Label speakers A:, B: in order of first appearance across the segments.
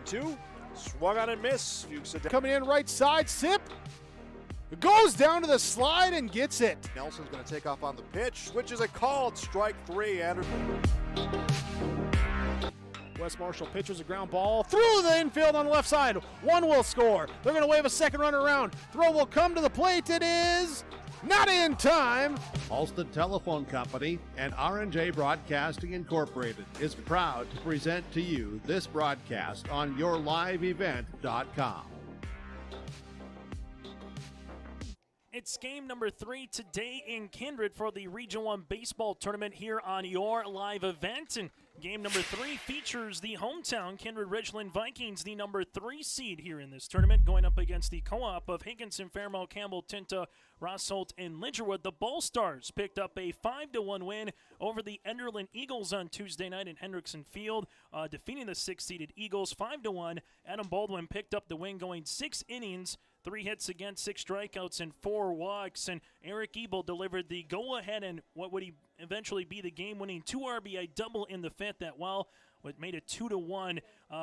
A: 2. Swung on and missed. Fuchs
B: coming in right side, Sip. Goes down to the slide and gets it.
A: Nelson's going to take off on the pitch, which is a called strike 3. Anderson.
B: Wes Marshall pitches a ground ball through the infield on the left side. One will score. They're going to wave a second runner around. Throw will come to the plate. It is not in time.
C: Halstead Telephone Company and R&J Broadcasting Incorporated is proud to present to you this broadcast on yourliveevent.com.
D: It's game number 3 today in Kindred for the Region 1 baseball tournament here on your live event. And game number 3 features the hometown Kindred Richland Vikings, the number 3 seed here in this tournament, going up against the co-op of Higginson, Fairmount, Campbell, Tinta, Rossholt, and Lidgerwood. The Ball Stars picked up a 5-1 win over the Enderlin Eagles on Tuesday night in Hendrickson Field, defeating the 6-seeded Eagles 5-1. Adam Baldwin picked up the win, going 6 innings, 3 hits against, 6 strikeouts, and 4 walks. And Eric Ebel delivered the go-ahead and what would eventually be the game-winning 2 RBI double in the 5th that what made it 2-1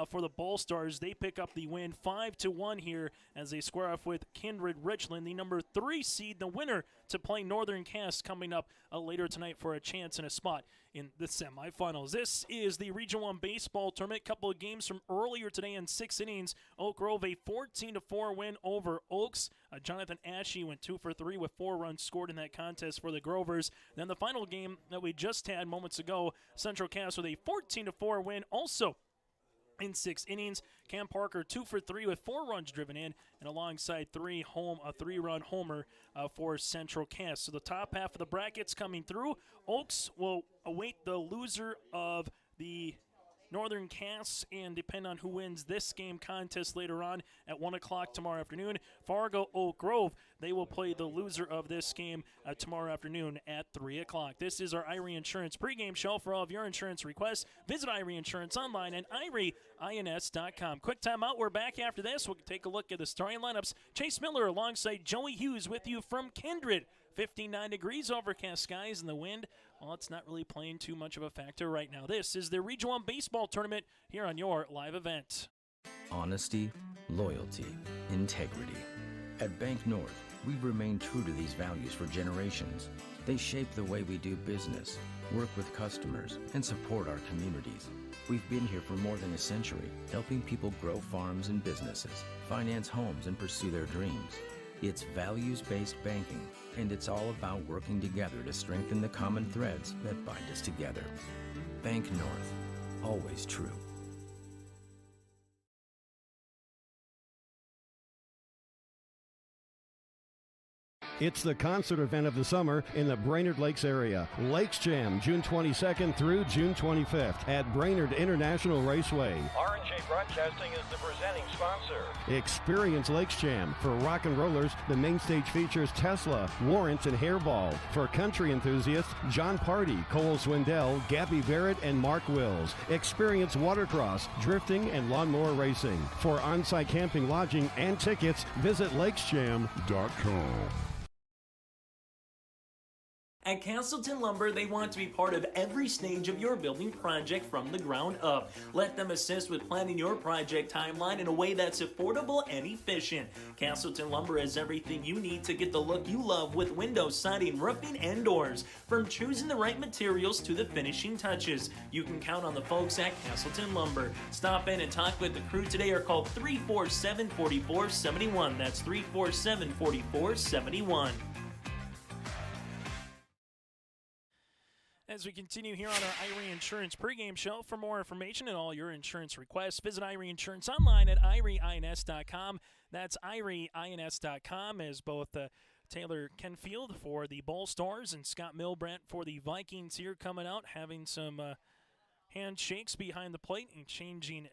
D: for the Ball Stars. They pick up the win 5-1 here as they square off with Kindred Richland, the number 3 seed, the winner to play Northern Cass coming up later tonight for a chance and a spot in the semifinals. This is the Region 1 baseball tournament. Couple of games from earlier today in 6 innings. Oak Grove a 14-4 win over Oaks. Jonathan Ashe went 2 for 3 with 4 runs scored in that contest for the Grovers. Then the final game that we just had moments ago, Central Cass with a 14-4 win also in 6 innings. Cam Parker 2 for 3 with 4 runs driven in, and alongside a 3-run homer for Central Cass. So the top half of the brackets coming through. Oaks will await the loser of the Northern Cass and depend on who wins this game contest later on at 1 o'clock tomorrow afternoon. Fargo Oak Grove, they will play the loser of this game tomorrow afternoon at 3 o'clock. This is our Irie Insurance pregame show. For all of your insurance requests, visit Irie Insurance online at IrieINS.com. Quick timeout. We're back after this. We'll take a look at the starting lineups. Chase Miller alongside Joey Hughes with you from Kindred. 59 degrees, overcast skies, and the wind, well, it's not really playing too much of a factor right now. This is the Region 1 baseball tournament here on your live event.
E: Honesty, loyalty, integrity. At Bank North, we've remained true to these values for generations. They shape the way we do business, work with customers, and support our communities. We've been here for more than a century, helping people grow farms and businesses, finance homes, and pursue their dreams. It's values-based banking, and it's all about working together to strengthen the common threads that bind us together. Bank North, always true.
F: It's the concert event of the summer in the Brainerd Lakes area. Lakes Jam, June 22nd through June 25th at Brainerd International Raceway.
G: R&J Broadcasting is the presenting sponsor.
F: Experience Lakes Jam. For rock and rollers, the main stage features Tesla, Warrants, and Hairball. For country enthusiasts, John Party, Cole Swindell, Gabby Barrett, and Mark Wills. Experience watercross, drifting, and lawnmower racing. For on-site camping, lodging, and tickets, visit lakesjam.com.
D: At Castleton Lumber, they want to be part of every stage of your building project from the ground up. Let them assist with planning your project timeline in a way that's affordable and efficient. Castleton Lumber has everything you need to get the look you love with windows, siding, roofing, and doors. From choosing the right materials to the finishing touches, you can count on the folks at Castleton Lumber. Stop in and talk with the crew today or call 347-4471. That's 347-4471. As we continue here on our Irie Insurance pregame show, for more information and all your insurance requests, visit Irie Insurance online at IrieINS.com. That's IrieINS.com, as both Taylor Kenfield for the Ball Stars and Scott Milbrandt for the Vikings here coming out, having some handshakes behind the plate and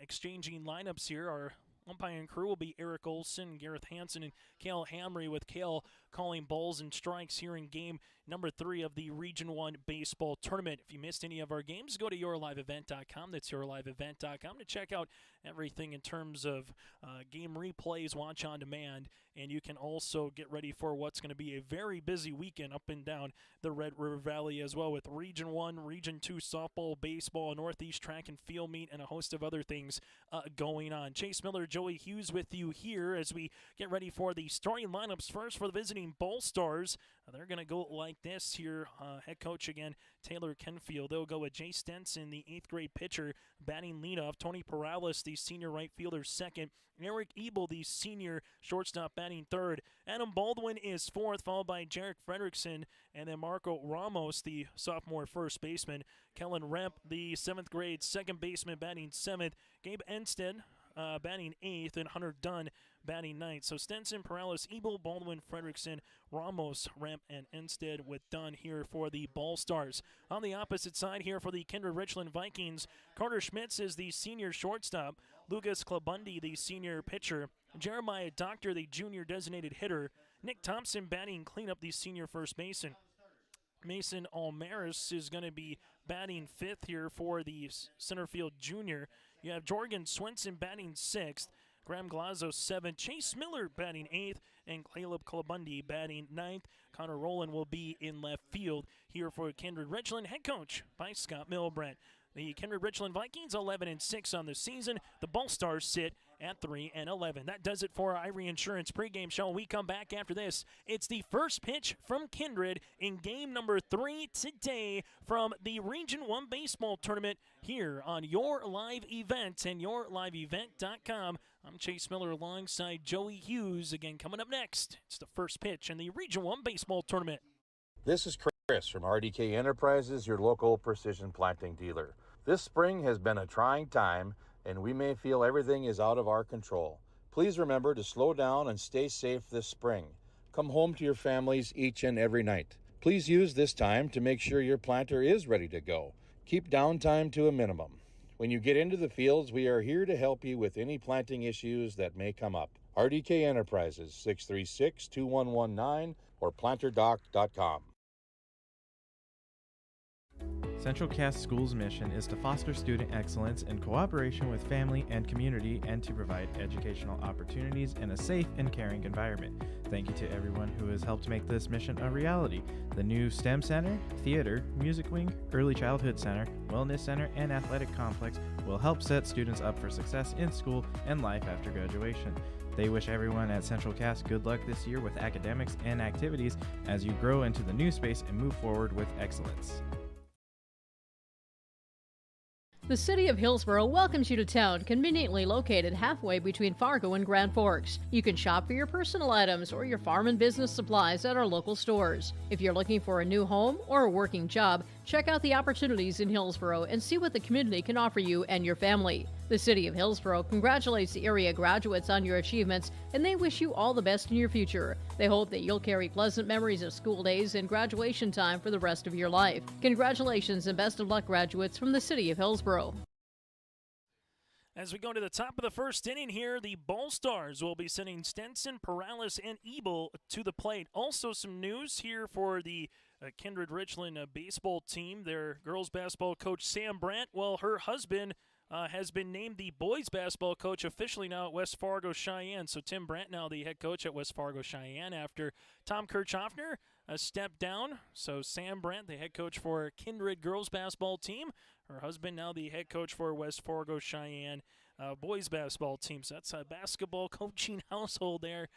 D: exchanging lineups here. Our Umpiring crew will be Eric Olson, Gareth Hansen, and Cale Hamry, with Cale calling balls and strikes here in game number 3 of the Region 1 baseball tournament. If you missed any of our games, go to yourliveevent.com. That's yourliveevent.com to check out everything in terms of game replays, watch on demand, and you can also get ready for what's going to be a very busy weekend up and down the Red River Valley as well, with Region 1, Region 2 softball, baseball, Northeast track and field meet, and a host of other things going on. Chase Miller, Joey Hughes with you here as we get ready for the starting lineups. First for the visiting Ball Stars, they're going to go like this here. Head coach again, Taylor Kenfield. They'll go with Jay Stenson, the 8th grade pitcher, batting leadoff. Tony Perales, the senior right fielder, second. Eric Ebel, the senior shortstop, batting third. Adam Baldwin is fourth, followed by Jarek Fredrickson, and then Marco Ramos, the sophomore first baseman. Kellen Remp, the 7th grade second baseman, batting seventh. Gabe Enstead, batting 8th, and Hunter Dunn batting 9th. So Stenson, Perales, Ebel, Baldwin, Fredrickson, Ramos, Remp, and Enstead with Dunn here for the Ball Stars. On the opposite side here for the Kindred Richland Vikings, Carter Schmitz is the senior shortstop, Lucas Klabundi, the senior pitcher, Jeremiah Doctor, the junior designated hitter, Nick Thompson batting cleanup, the senior first baseman. Mason Almaris is going to be batting 5th here for the center field junior. You have Jorgen Swenson batting 6th, Graham Glazzo 7th, Chase Miller batting 8th, and Caleb Colabundi batting 9th. Connor Rowland will be in left field here for Kindred Richland, head coach by Scott Milbrandt. The Kindred Richland Vikings 11-6 on the season. The Ball Stars sit at 3-11. That does it for our Irie Insurance pregame show. We come back after this. It's the first pitch from Kindred in game number 3 today from the Region 1 baseball tournament here on Your Live Event and yourliveevent.com. I'm Chase Miller alongside Joey Hughes. Again, coming up next, it's the first pitch in the Region 1 baseball tournament.
H: This is Chris from RDK Enterprises, your local precision planting dealer. This spring has been a trying time, and we may feel everything is out of our control. Please remember to slow down and stay safe this spring. Come home to your families each and every night. Please use this time to make sure your planter is ready to go. Keep downtime to a minimum. When you get into the fields, we are here to help you with any planting issues that may come up. RDK Enterprises, 636-2119 or planterdoc.com.
I: Central Cass School's mission is to foster student excellence in cooperation with family and community and to provide educational opportunities in a safe and caring environment. Thank you to everyone who has helped make this mission a reality. The new STEM Center, Theater, Music Wing, Early Childhood Center, Wellness Center, and Athletic Complex will help set students up for success in school and life after graduation. They wish everyone at Central Cass good luck this year with academics and activities as you grow into the new space and move forward with excellence.
J: The City of Hillsborough welcomes you to town, conveniently located halfway between Fargo and Grand Forks. You can shop for your personal items or your farm and business supplies at our local stores. If you're looking for a new home or a working job, check out the opportunities in Hillsborough and see what the community can offer you and your family. The City of Hillsborough congratulates the area graduates on your achievements, and they wish you all the best in your future. They hope that you'll carry pleasant memories of school days and graduation time for the rest of your life. Congratulations and best of luck, graduates from the City of Hillsborough.
D: As we go to the top of the first inning here, the Ball Stars will be sending Stenson, Perales, and Ebel to the plate. Also some news here for the Kindred Richland baseball team. Their girls basketball coach, Sam Brandt, well, her husband has been named the boys basketball coach officially now at West Fargo Cheyenne. So Tim Brandt now the head coach at West Fargo Cheyenne after Tom Kirchhoffner stepped down. So Sam Brandt, the head coach for Kindred girls basketball team. Her husband now the head coach for West Fargo Cheyenne boys basketball team. So that's a basketball coaching household there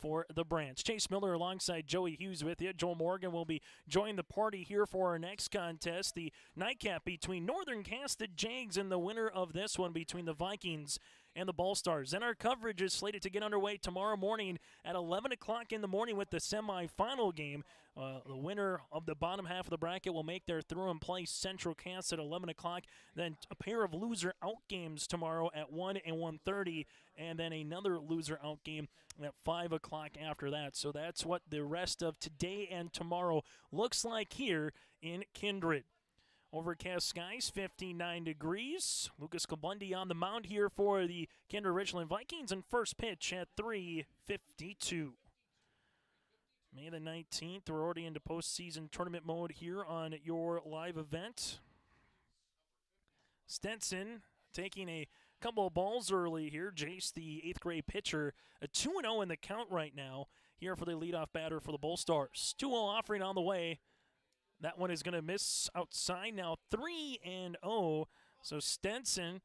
D: for the Brants. Chase Miller alongside Joey Hughes with you. Joel Morgan will be joining the party here for our next contest, the nightcap between Northern Cass, the Jags, and the winner of this one between the Vikings and the Ball Stars. And our coverage is slated to get underway tomorrow morning at 11 o'clock in the morning with the semifinal game. The winner of the bottom half of the bracket will make their through-and-play Central Cass at 11 o'clock. Then a pair of loser-out games tomorrow at 1 and 1:30, and then another loser-out game at 5 o'clock after that. So that's what the rest of today and tomorrow looks like here in Kindred. Overcast skies, 59 degrees. Lucas Kabundi on the mound here for the Kindred Richland Vikings, and first pitch at 3:52. May the 19th, we're already into postseason tournament mode here on your live event. Stenson taking a couple of balls early here. Jace, the 8th grade pitcher, a 2-0 in the count right now here for the leadoff batter for the Bull Stars. 2-0 offering on the way. That one is going to miss outside now, 3-0. So Stenson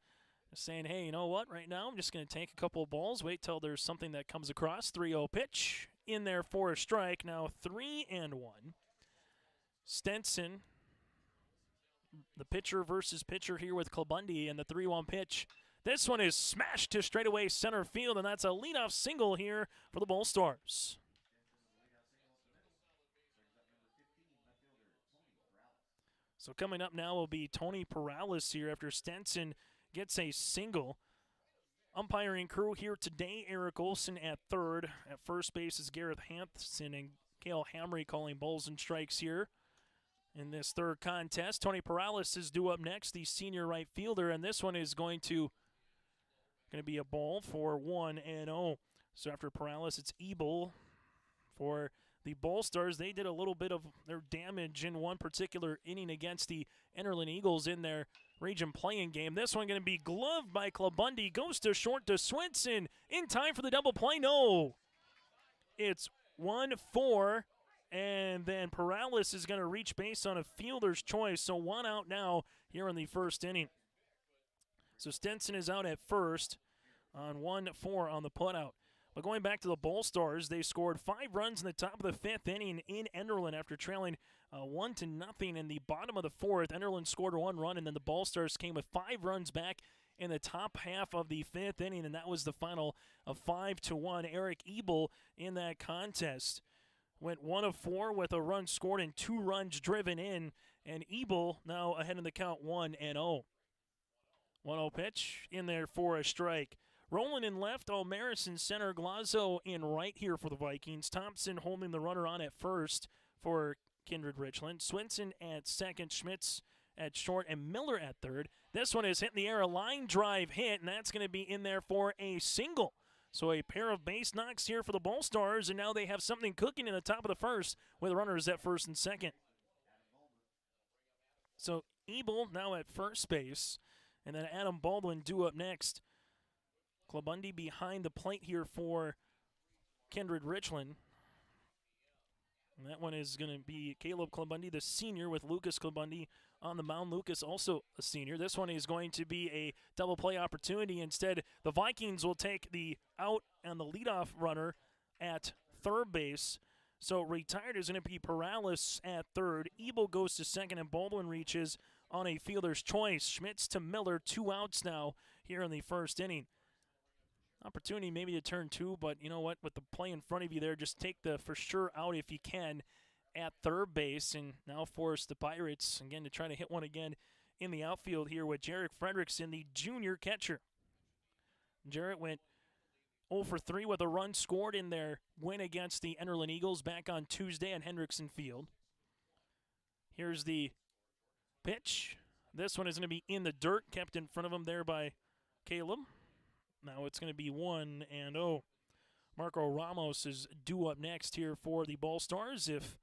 D: is saying, hey, you know what? Right now I'm just going to take a couple of balls, wait till there's something that comes across. 3-0 pitch in there for a strike. Now 3-1. Stenson, the pitcher versus pitcher here with Kabundi, and the 3-1 pitch. This one is smashed to straightaway center field, and that's a leadoff single here for the Bull Stars. So coming up now will be Tony Perales here after Stenson gets a single. Umpiring crew here today, Eric Olson at third. At first base is Gareth Hampson and Cale Hamry calling balls and strikes here in this third contest. Tony Perales is due up next, the senior right fielder, and this one is going to be a ball for 1-0. So after Perales, it's Ebel for the Bull Stars. They did a little bit of their damage in one particular inning against the Enderlin Eagles in their region playing game. This one going to be gloved by Kabundi. Goes to short to Swinson. In time for the double play. No. It's 1-4. And then Perales is going to reach base on a fielder's choice. So 1 out now here in the first inning. So Stenson is out at first on 1-4 on the putout. But going back to the Bull Stars, they scored 5 runs in the top of the 5th inning in Enderlin after trailing 1-0 in the bottom of the 4th. Enderlin scored 1 run, and then the Bull Stars came with 5 runs back in the top half of the 5th inning, and that was the final of 5-1. Eric Ebel in that contest went 1 of 4 with a run scored and 2 runs driven in, and Ebel now ahead in the count 1-0. 1-0 pitch in there for a strike. Rolling in left, O'Maris in center, Glazzo in right here for the Vikings. Thompson holding the runner on at first for Kindred Richland. Swinson at second, Schmitz at short, and Miller at third. This one is hitting the air, a line drive hit, and that's going to be in there for a single. So a pair of base knocks here for the Bull Stars, and now they have something cooking in the top of the first with runners at first and second. So Ebel now at first base, and then Adam Baldwin due up next. Kabundi behind the plate here for Kindred Richland. And that one is going to be Caleb Kabundi, the senior, with Lucas Kabundi on the mound. Lucas also a senior. This one is going to be a double play opportunity. Instead, the Vikings will take the out and the leadoff runner at third base. So retired is going to be Perales at third. Ebel goes to second, and Baldwin reaches on a fielder's choice. Schmitz to Miller, 2 outs now here in the first inning. Opportunity maybe to turn 2, but you know what? With the play in front of you there, just take the for sure out if you can at third base, and now force the Pirates, again, to try to hit one again in the outfield here with Jarek Fredrickson, the junior catcher. Jarrett went 0 for 3 with a run scored in their win against the Enderlin Eagles back on Tuesday at Hendrickson Field. Here's the pitch. This one is going to be in the dirt, kept in front of him there by Caleb. Now it's going to be 1-0. Marco Ramos is due up next here for the Bull Stars. If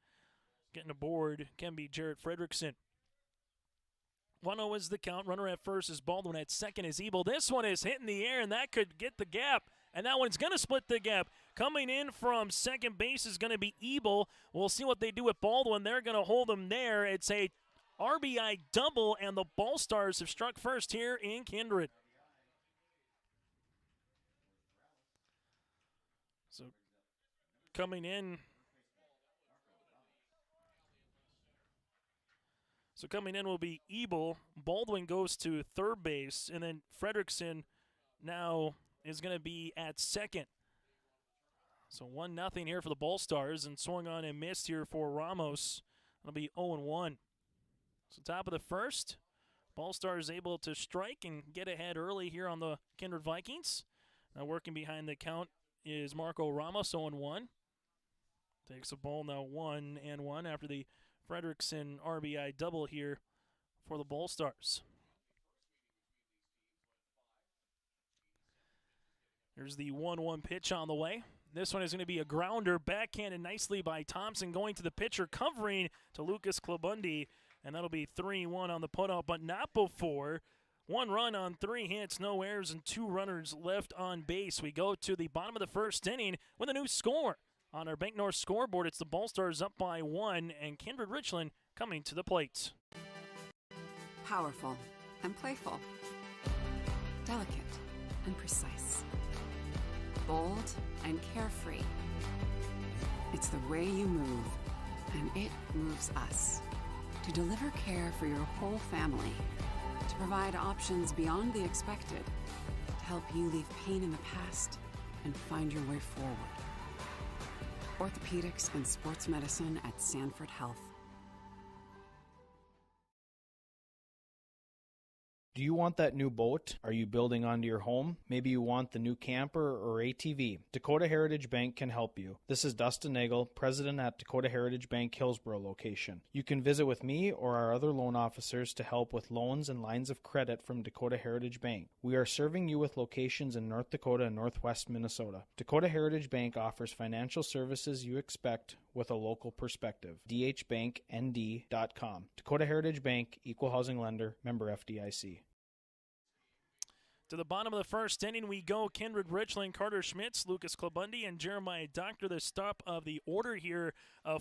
D: getting aboard can be Jarrett Fredrickson. 1-0 is the count. Runner at first is Baldwin. At second is Ebel. This one is hitting the air, and that could get the gap. And that one's going to split the gap. Coming in from second base is going to be Ebel. We'll see what they do with Baldwin. They're going to hold him there. It's a RBI double, and the Bull Stars have struck first here in Kindred. So coming in will be Ebel. Baldwin goes to third base, and then Fredrickson now is going to be at second. So 1-0 here for the Bull Stars, and swung on and missed here for Ramos. It'll be 0-1. So top of the first, Bull Stars able to strike and get ahead early here on the Kindred Vikings. Now working behind the count is Marco Ramos, 0-1. Takes a ball now 1-1 after the Fredrickson RBI double here for the Bull Stars. Here's the 1-1 pitch on the way. This one is going to be a grounder, backhanded nicely by Thompson, going to the pitcher, covering to Lucas Klabundi, and that'll be 3-1 on the put-out, but not before. 1 run on 3 hits, no errors, and 2 runners left on base. We go to the bottom of the first inning with a new score. On our Bank North scoreboard, it's the Bull Stars up by 1, and Kindred Richland coming to the plate.
K: Powerful and playful. Delicate and precise. Bold and carefree. It's the way you move, and it moves us. To deliver care for your whole family. To provide options beyond the expected. To help you leave pain in the past and find your way forward. Orthopedics and sports medicine at Sanford Health.
L: Do you want that new boat? Are you building onto your home? Maybe you want the new camper or ATV. Dakota Heritage Bank can help you. This is Dustin Nagel, president at Dakota Heritage Bank Hillsborough location. You can visit with me or our other loan officers to help with loans and lines of credit from Dakota Heritage Bank. We are serving you with locations in North Dakota and Northwest Minnesota. Dakota Heritage Bank offers financial services you expect with a local perspective. dhbanknd.com. Dakota Heritage Bank, Equal Housing Lender, member FDIC.
D: To the bottom of the first inning we go. Kindred Richland, Carter Schmitz, Lucas Klabundi, and Jeremiah Doctor, the top of the order here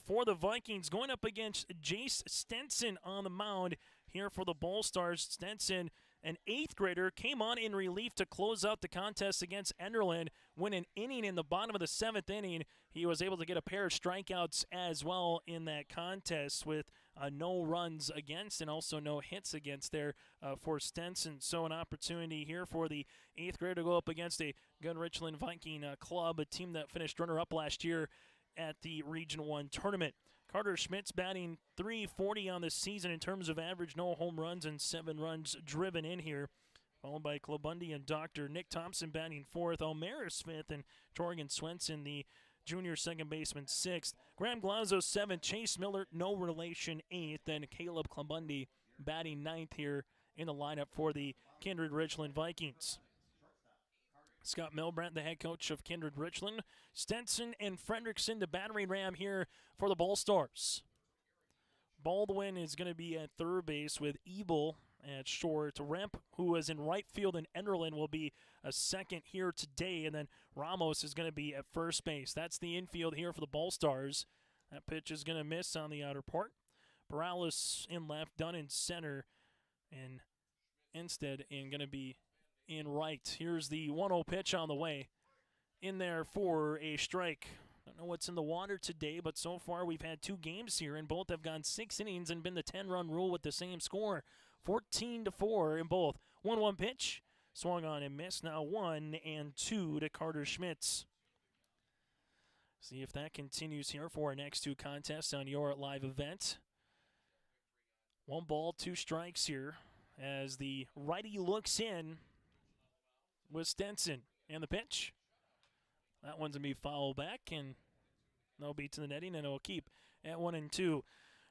D: for the Vikings. Going up against Jace Stenson on the mound here for the Bull Stars. Stenson, an 8th grader, came on in relief to close out the contest against Enderlin. Win an inning in the bottom of the 7th inning. He was able to get a pair of strikeouts as well in that contest with no runs against and also no hits against there for Stenson. So an opportunity here for the 8th grader to go up against a good Richland Viking club, a team that finished runner-up last year at the Region 1 tournament. Carter Schmitz batting .340 on the season in terms of average, no home runs and 7 runs driven in here. Followed by Klabundi and Dr. Nick Thompson batting 4th. Elmira Smith and Torgan Swenson, the junior second baseman, 6th. Graham Glazzo, 7th. Chase Miller, no relation, 8th. And Caleb Klabundi batting 9th here in the lineup for the Kindred Richland Vikings. Scott Milbrandt, the head coach of Kindred Richland. Stenson and Fredrickson, the battering ram here for the Bull Stars. Baldwin is going to be at third base with Ebel at short. Remp, who was in right field in Enderlin, will be a second here today. And then Ramos is going to be at first base. That's the infield here for the Bull Stars. That pitch is going to miss on the outer part. Morales in left, Dunn in center, and instead going to be in right. Here's the 1-0 pitch on the way. In there for a strike. Don't know what's in the water today, but so far we've had 2 games here, and both have gone 6 innings and been the 10-run rule with the same score. 14-4 in both. 1-1 pitch. Swung on and missed. Now 1-2 to Carter Schmitz. See if that continues here for our next 2 contests on your live event. 1 ball, 2 strikes here as the righty looks in with Stenson. And the pitch. That one's going to be fouled back, and no beat to the netting, and it'll keep at 1-2.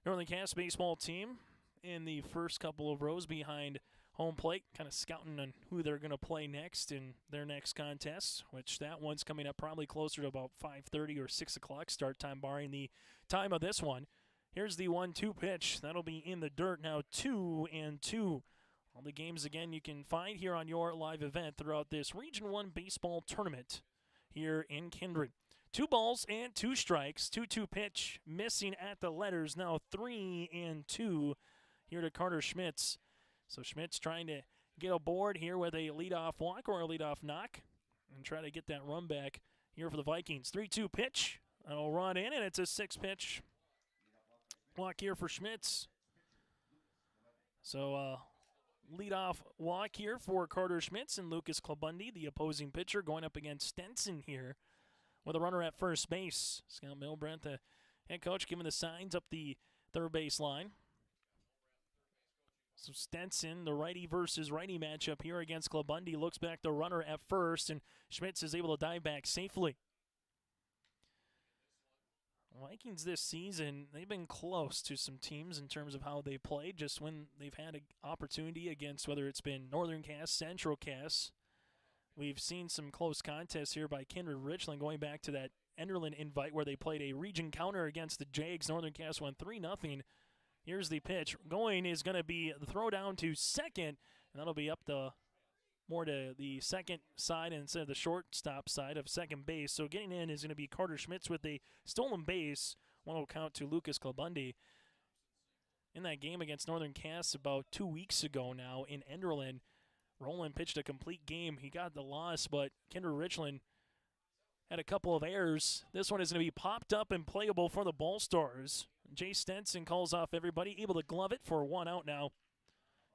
D: Northern Cass baseball team in the first couple of rows behind home plate, kind of scouting on who they're going to play next in their next contest, which that one's coming up probably closer to about 5:30 or 6 o'clock start time, barring the time of this one. Here's the 1-2 pitch. That'll be in the dirt now, 2-2. All the games, again, you can find here on your live event throughout this Region 1 baseball tournament here in Kindred. 2 balls and 2 strikes. 2-2 pitch, missing at the letters. Now 3-2 here to Carter Schmitz. So Schmitz trying to get aboard here with a leadoff walk or a leadoff knock and try to get that run back here for the Vikings. 3-2 pitch. That'll run in, and it's a 6-pitch walk here for Schmitz. So leadoff walk here for Carter Schmitz and Lucas Klabundi, the opposing pitcher, going up against Stenson here with a runner at first base. Scott Milbrandt, the head coach, giving the signs up the third base line. So Stenson, the righty versus righty matchup here against Klabundi, looks back the runner at first, and Schmitz is able to dive back safely. Vikings this season, they've been close to some teams in terms of how they played, just when they've had an opportunity against whether it's been Northern Cass, Central Cass. We've seen some close contests here by Kindred Richland going back to that Enderlin invite where they played a region counter against the Jags. Northern Cass won 3-0. Here's the pitch. Going is going to be the throw down to second, and that'll be up more to the second side instead of the shortstop side of second base. So getting in is going to be Carter Schmitz with a stolen base. One will count to Lucas Clabundi. In that game against Northern Cass about 2 weeks ago now in Enderlin, Roland pitched a complete game. He got the loss, but Kindred Richland had a couple of errors. This one is going to be popped up and playable for the Ball Stars. Jay Stenson calls off everybody, able to glove it for 1 out now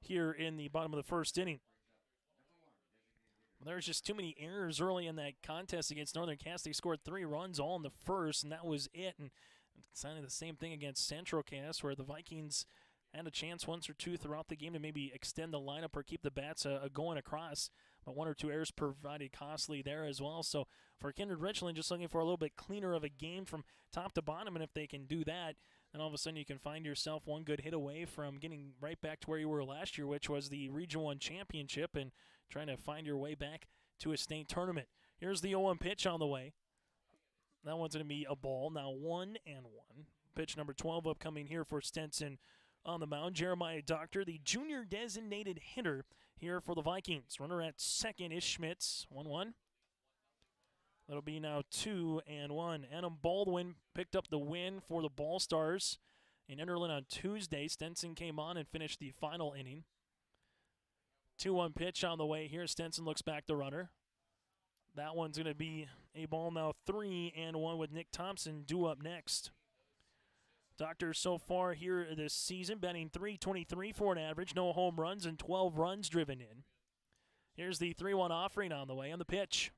D: here in the bottom of the first inning. Well, there's just too many errors early in that contest against Northern Cass. They scored 3 runs all in the first, and that was it. And it's kind of the same thing against Central Cass, where the Vikings had a chance once or two throughout the game to maybe extend the lineup or keep the bats going across. But 1 or 2 errors provided costly there as well. So for Kindred Richland, just looking for a little bit cleaner of a game from top to bottom. And if they can do that, then all of a sudden you can find yourself one good hit away from getting right back to where you were last year, which was the Region 1 championship, and trying to find your way back to a state tournament. Here's the 0-1 pitch on the way. That one's going to be a ball. Now 1-1. Pitch number 12 upcoming here for Stenson on the mound. Jeremiah Doctor, the junior designated hitter here for the Vikings. Runner at second is Schmitz. 1-1. That'll be now 2-1. Adam Baldwin picked up the win for the Ball Stars in Enderlin on Tuesday. Stenson came on and finished the final inning. 2-1 pitch on the way here. Stenson looks back the runner. That one's going to be a ball now. 3-1 with Nick Thompson due up next. Doctor so far here this season batting .323 for an average. No home runs and 12 runs driven in. Here's the 3-1 offering on the way on the pitch.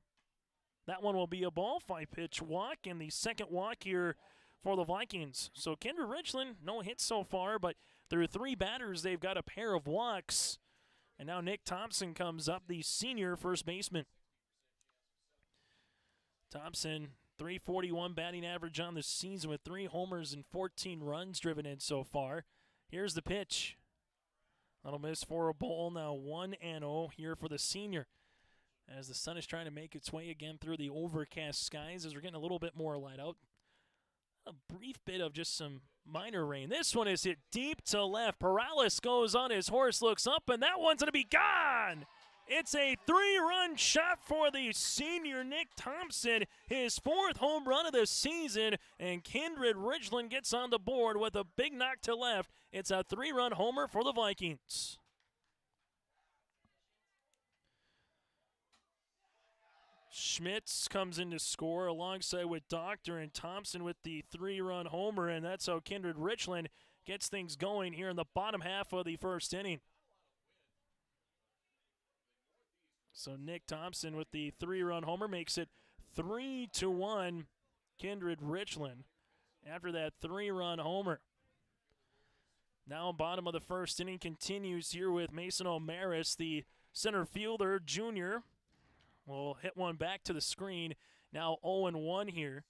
D: That one will be a ball. 5-pitch walk, and the second walk here for the Vikings. So Kindred Richland, no hits so far, but through 3 batters, they've got a pair of walks. And now Nick Thompson comes up, the senior first baseman. Thompson, .341 batting average on the season with 3 homers and 14 runs driven in so far. Here's the pitch. That'll miss for a ball. Now 1-0 here for the senior, as the sun is trying to make its way again through the overcast skies as we're getting a little bit more light out. A brief bit of just some minor rain. This one is hit deep to left. Perales goes on his horse, looks up, and that one's going to be gone. It's a 3-run shot for the senior Nick Thompson, his 4th home run of the season, and Kindred Richland gets on the board with a big knock to left. It's a 3-run homer for the Vikings. Schmitz comes in to score alongside with Doctor and Thompson with the 3-run homer, and that's how Kindred Richland gets things going here in the bottom half of the first inning. So Nick Thompson with the 3-run homer makes it 3-1 Kindred Richland after that 3-run homer. Now bottom of the first inning continues here with Mason O'Maris, the center fielder, junior. Will hit one back to the screen. Now 0-1 here.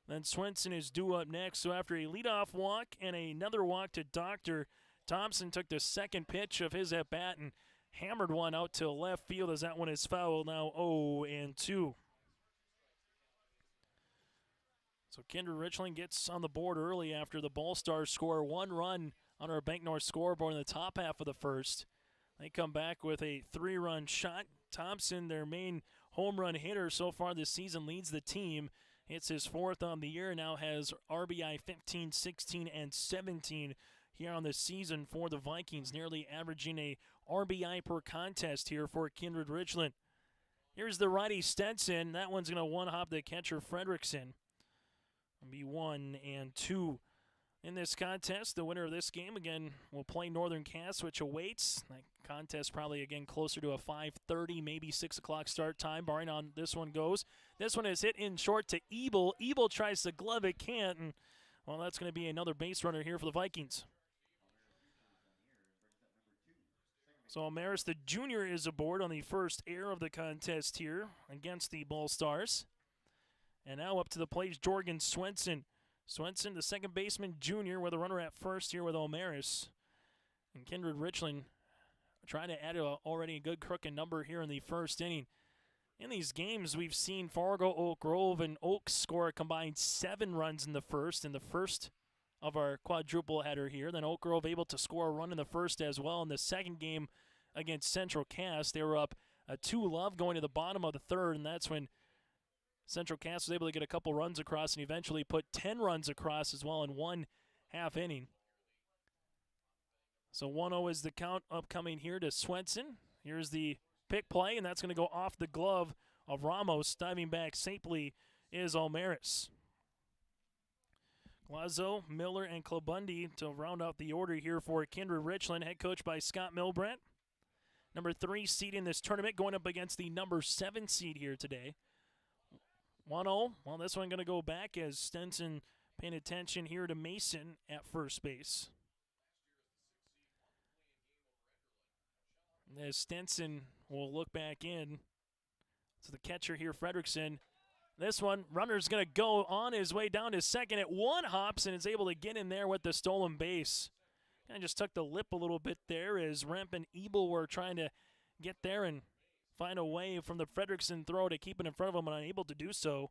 D: Then Swenson is due up next. So after a leadoff walk and another walk to Doctor, Thompson took the second pitch of his at-bat and hammered one out to left field as that one is fouled. Now 0-2. So Kindred Richland gets on the board early after the Ball Stars score 1 run on our Bank North scoreboard in the top half of the first. They come back with a 3-run shot. Thompson, their main home run hitter so far this season, leads the team. It's his 4th on the year, now has RBI 15, 16, and 17 here on the season for the Vikings, nearly averaging a RBI per contest here for Kindred Richland. Here's the righty Stenson. That one's going to one-hop the catcher Fredrickson. It'll be 1-2. In this contest, the winner of this game, again, will play Northern Cass, which awaits. That contest probably, again, closer to a 5:30, maybe 6 o'clock start time, barring on this one goes. This one is hit in short to Ebel. Ebel tries to glove it, can't, and, well, that's going to be another base runner here for the Vikings. So Amaris, the junior, is aboard on the first air of the contest here against the Ball Stars. And now up to the plate is Jorgen Swenson. Swenson, the second baseman, junior, with a runner at first here with Omaris. And Kindred Richland trying to add already a good crooked number here in the first inning. In these games, we've seen Fargo, Oak Grove, and Oaks score a combined 7 runs in the first of our quadruple header here. Then Oak Grove able to score a run in the first as well. In the second game against Central Cass, they were up 2-0 going to the bottom of the third, and that's when Central Cass was able to get a couple runs across and eventually put 10 runs across as well in 1/2 inning. So 1-0 is the count upcoming here to Swenson. Here's the pick play, and that's going to go off the glove of Ramos. Diving back safely is Almaris. Glazo, Miller, and Klabundi to round out the order here for Kindred Richland, head coach by Scott Milbrandt. Number 3 seed in this tournament going up against the number 7 seed here today. 1-0. Well, this one going to go back as Stenson paying attention here to Mason at first base. As Stenson will look back in to the catcher here, Fredrickson. This one, runner's going to go on his way down to second at 1 hops and is able to get in there with the stolen base. Kind of just took the lip a little bit there as Remp and Ebel were trying to get there and find a way from the Fredrickson throw to keep it in front of him, and unable to do so.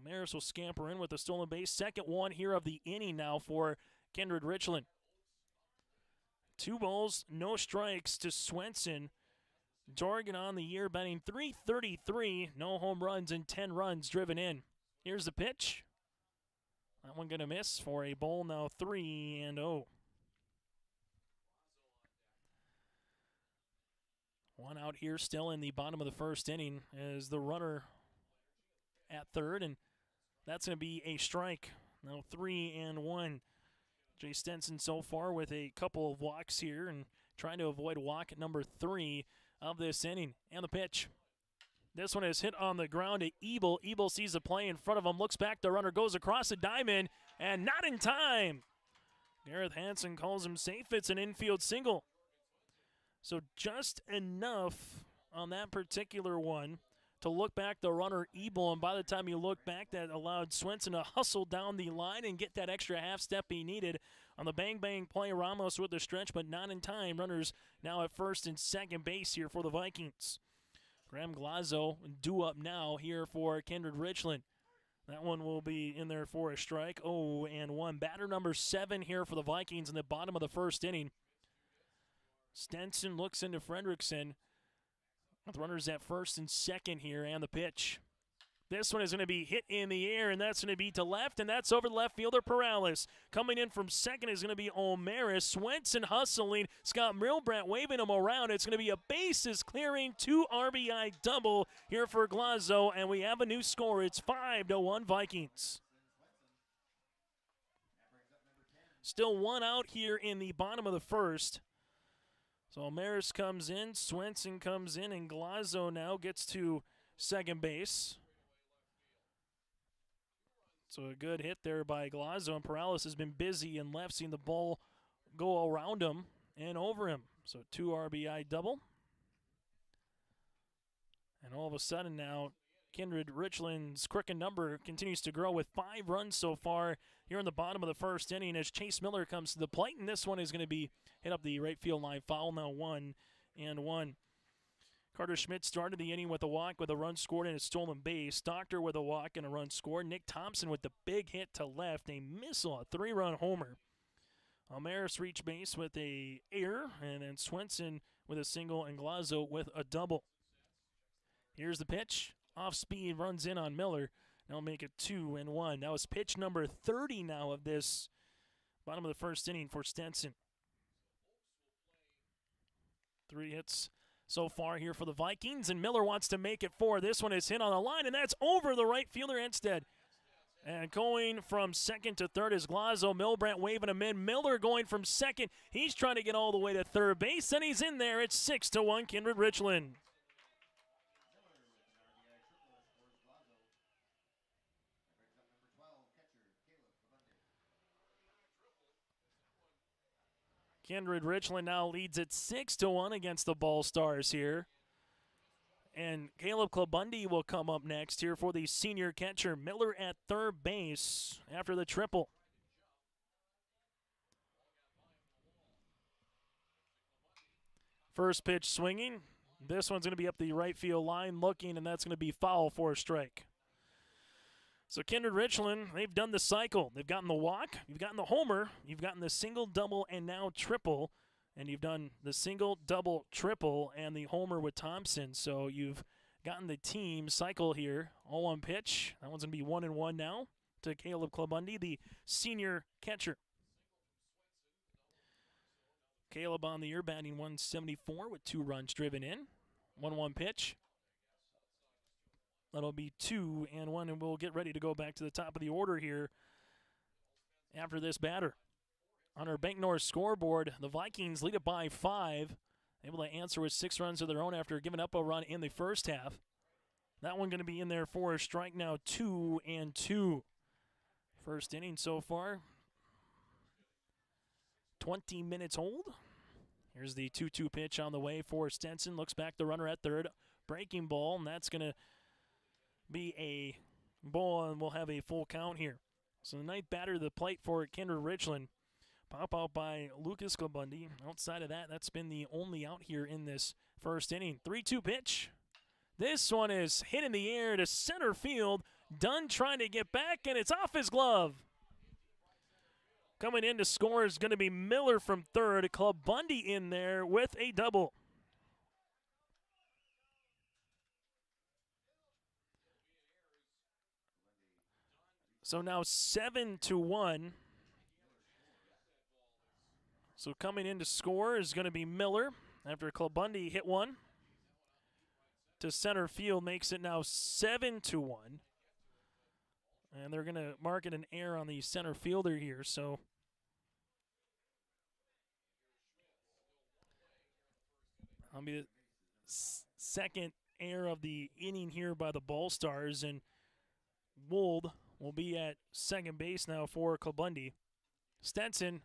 D: Maris will scamper in with the stolen base. Second one here of the inning now for Kindred Richland. 2 balls, no strikes to Swenson. Dorgan on the year batting .333, no home runs and 10 runs driven in. Here's the pitch. That one going to miss for a ball now 3-0. 1 out here still in the bottom of the first inning as the runner at third, and that's going to be a strike. Now 3-1. Jay Stenson so far with a couple of walks here and trying to avoid walk at number 3 of this inning. And the pitch. This one is hit on the ground to Ebel. Ebel sees the play in front of him, looks back, the runner goes across the diamond, and not in time. Gareth Hansen calls him safe. It's an infield single. So just enough on that particular one to look back the runner Ebel, and by the time you look back, that allowed Swenson to hustle down the line and get that extra half step he needed. On the bang-bang play, Ramos with the stretch, but not in time. Runners now at first and second base here for the Vikings. Graham Glazo due up now here for Kindred Richland. That one will be in there for a strike. 0-1. Batter number 7 here for the Vikings in the bottom of the first inning. Stenson looks into Fredrickson with runners at first and second here, and the pitch. This one is going to be hit in the air, and that's going to be to left, and that's over the left fielder, Perales. Coming in from second is going to be Omaris. Swenson hustling. Scott Milbrandt waving him around. It's going to be a bases clearing 2 RBI double here for Glazo, and we have a new score. It's 5-1 Vikings. Still 1 out here in the bottom of the first. So Omaris comes in, Swenson comes in, and Glazo now gets to second base. So a good hit there by Glazo, and Perales has been busy and left, seeing the ball go around him and over him. So 2 RBI double. And all of a sudden now, Kindred Richland's crooked number continues to grow with 5 runs so far here in the bottom of the first inning as Chase Miller comes to the plate, and this one is going to be hit up the right field line foul. Now 1-1. Carter Schmidt started the inning with a walk with a run scored and a stolen base. Doctor with a walk and a run scored. Nick Thompson with the big hit to left, a missile, a 3-run homer. Almaris reached base with a error, and then Swenson with a single and Glazo with a double. Here's the pitch. Off speed, runs in on Miller. Now make it 2-1. That was pitch number 30 now of this bottom of the first inning for Stenson. 3 hits so far here for the Vikings, and Miller wants to make it 4. This one is hit on the line, and that's over the right fielder instead. And going from second to third is Glazo. Milbrandt waving him in. Miller going from second. He's trying to get all the way to third base, and he's in there. It's 6-1 Kindred Richland. Kindred Richland now leads at 6-1 against the Ball Stars here. And Caleb Klabundy will come up next here for the senior catcher. Miller at third base after the triple. First pitch swinging. This one's going to be up the right field line looking, and that's going to be foul for a strike. So Kindred Richland, they've done the cycle. They've gotten the walk, you've gotten the homer, you've gotten the single, double, and now triple. And you've done the single, double, triple, and the homer with Thompson. So you've gotten the team cycle here. 0-1 pitch. That one's going to be 1-1 now to Caleb Klabundy, the senior catcher. Caleb on the year batting 174 with 2 runs driven in. 1-1 pitch. That'll be 2-1, and we'll get ready to go back to the top of the order here after this batter. On our Bank North scoreboard, the Vikings lead it by 5. Able to answer with 6 runs of their own after giving up a run in the first half. That one going to be in there for a strike now, 2-2. First inning so far, 20 minutes old. Here's the 2-2 pitch on the way for Stenson. Looks back the runner at third. Breaking ball, and that's going to be a ball, and we'll have a full count here. So the ninth batter to the plate for Kindred Richland. Pop out by Lucas Klabundy. Outside of that, that's been the only out here in this first inning. 3-2 pitch. This one is hit in the air to center field. Dunn trying to get back, and it's off his glove. Coming in to score is going to be Miller from third. Klabundy in there with a double. So now 7-1. So coming in to score is going to be Miller after Klabundy hit one to center field, makes it now 7-1. And they're going to mark it an error on the center fielder here. So I'll be the second error of the inning here by the Ball Stars, and Wold will be at second base now for Klabundy. Stenson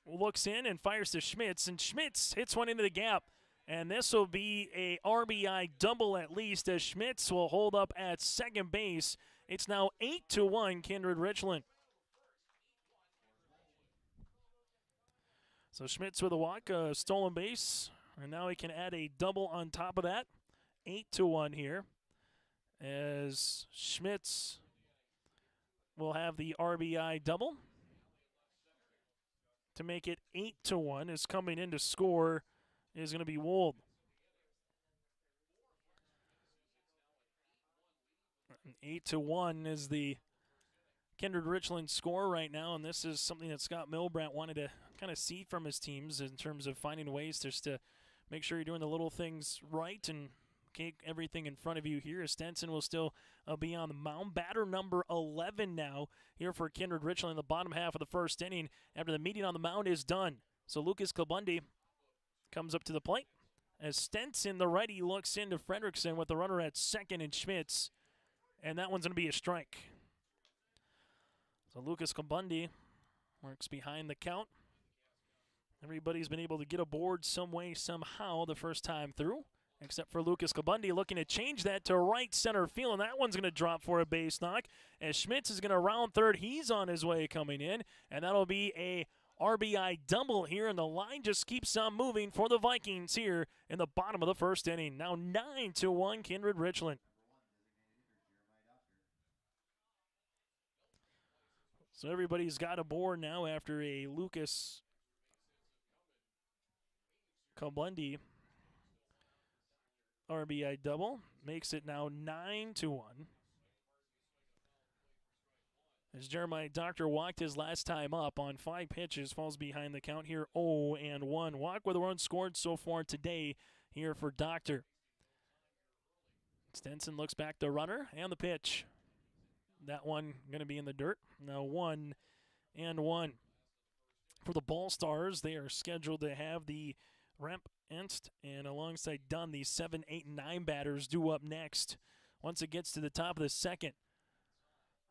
D: looks in and fires to Schmitz, and Schmitz hits one into the gap. And this will be a RBI double at least, as Schmitz will hold up at second base. It's now 8-1 Kindred Richland. So Schmitz with a walk, stolen base, and now he can add a double on top of that. 8-1 here, as Schmitz will have the RBI double to make it 8-1. Is coming in to score is going to be Wold. 8-1 is the Kindred Richland score right now, and this is something that Scott Milbrandt wanted to kind of see from his teams in terms of finding ways just to make sure you're doing the little things right and keep everything in front of you here. Stenson will still be on the mound. Batter number 11 now here for Kindred Richland in the bottom half of the first inning after the meeting on the mound is done. So Lucas Klabundy comes up to the plate as Stenson, the righty, looks into Fredrickson with the runner at second and Schmitz, and that one's going to be a strike. So Lucas Klabundy works behind the count. Everybody's been able to get aboard some way, somehow the first time through, except for Lucas Klabundy looking to change that to right center field, and that one's going to drop for a base knock as Schmitz is going to round third. He's on his way coming in, and that'll be a RBI double here, and the line just keeps on moving for the Vikings here in the bottom of the first inning. Now 9-1 Kindred Richland. So everybody's got aboard now after a Lucas Klabundy RBI double. Makes it now 9-1. As Jeremiah Doctor walked his last time up on 5 pitches, falls behind the count here 0-1. Walk with a run scored so far today here for Doctor. Stenson looks back the runner and the pitch. That one going to be in the dirt. Now 1-1. For the Ball Stars, they are scheduled to have the Remp, Enst, and alongside Dunn, the 7, 8, and 9 batters due up next once it gets to the top of the second.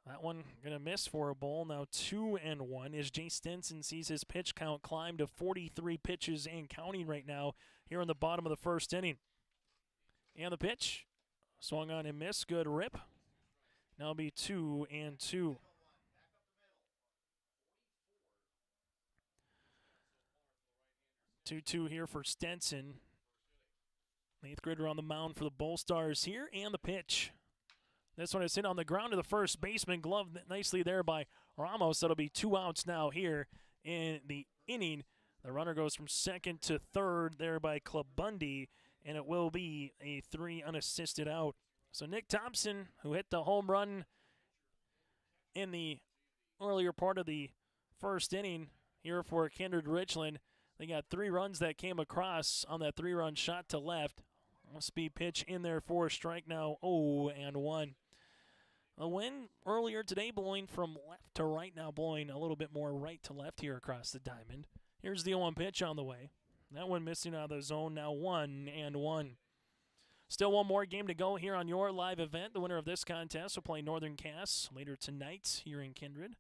D: That one going to miss for a ball. Now 2-1 as Jay Stenson sees his pitch count climb to 43 pitches and counting right now here in the bottom of the first inning. And the pitch Swung on and missed. Good rip. Now it'll be 2-2. 2-2 here for Stenson. 8th grader on the mound for the Bull Stars here, and the pitch. This one is hit on the ground to the first baseman, gloved nicely there by Ramos. That'll be 2 outs now here in the inning. The runner goes from second to third there by Clubundy, and it will be a 3 unassisted out. So Nick Thompson, who hit the home run in the earlier part of the first inning here for Kindred Richland, they got 3 runs that came across on that 3-run shot to left. A speed pitch in there for a strike now, 0-1. A wind earlier today blowing from left to right, now blowing a little bit more right to left here across the diamond. Here's the 0-1 pitch on the way. That one missing out of the zone, now 1-1. Still one more game to go here on your live event. The winner of this contest will play Northern Cass later tonight here in Kindred,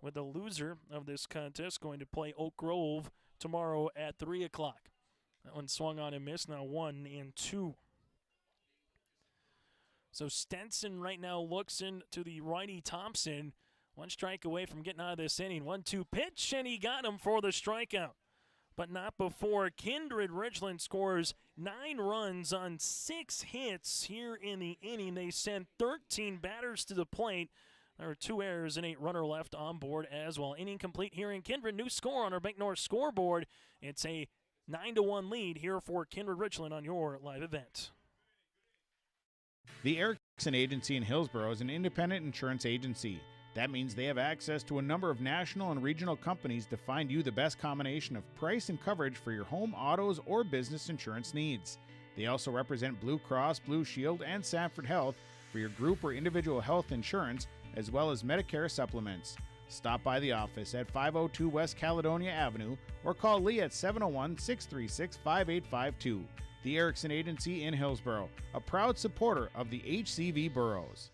D: with the loser of this contest going to play Oak Grove tomorrow at 3 o'clock. That one swung on and missed, now 1-2. So Stenson right now looks into the righty Thompson. 1 strike away from getting out of this inning. 1-2 pitch, and he got him for the strikeout. But not before Kindred Richland scores 9 runs on 6 hits here in the inning. They sent 13 batters to the plate. There are 2 errors and 8 runner left on board as well. Inning complete here in Kindred. New score on our Bank North scoreboard. It's a 9-1 lead here for Kindred Richland on your live event.
M: The Erickson Agency in Hillsborough is an independent insurance agency. That means they have access to a number of national and regional companies to find you the best combination of price and coverage for your home, autos, or business insurance needs. They also represent Blue Cross, Blue Shield, and Sanford Health for your group or individual health insurance, as well as Medicare supplements. Stop by the office at 502 West Caledonia Avenue or call Lee at 701-636-5852. The Erickson Agency in Hillsborough, a proud supporter of the HCV Boroughs.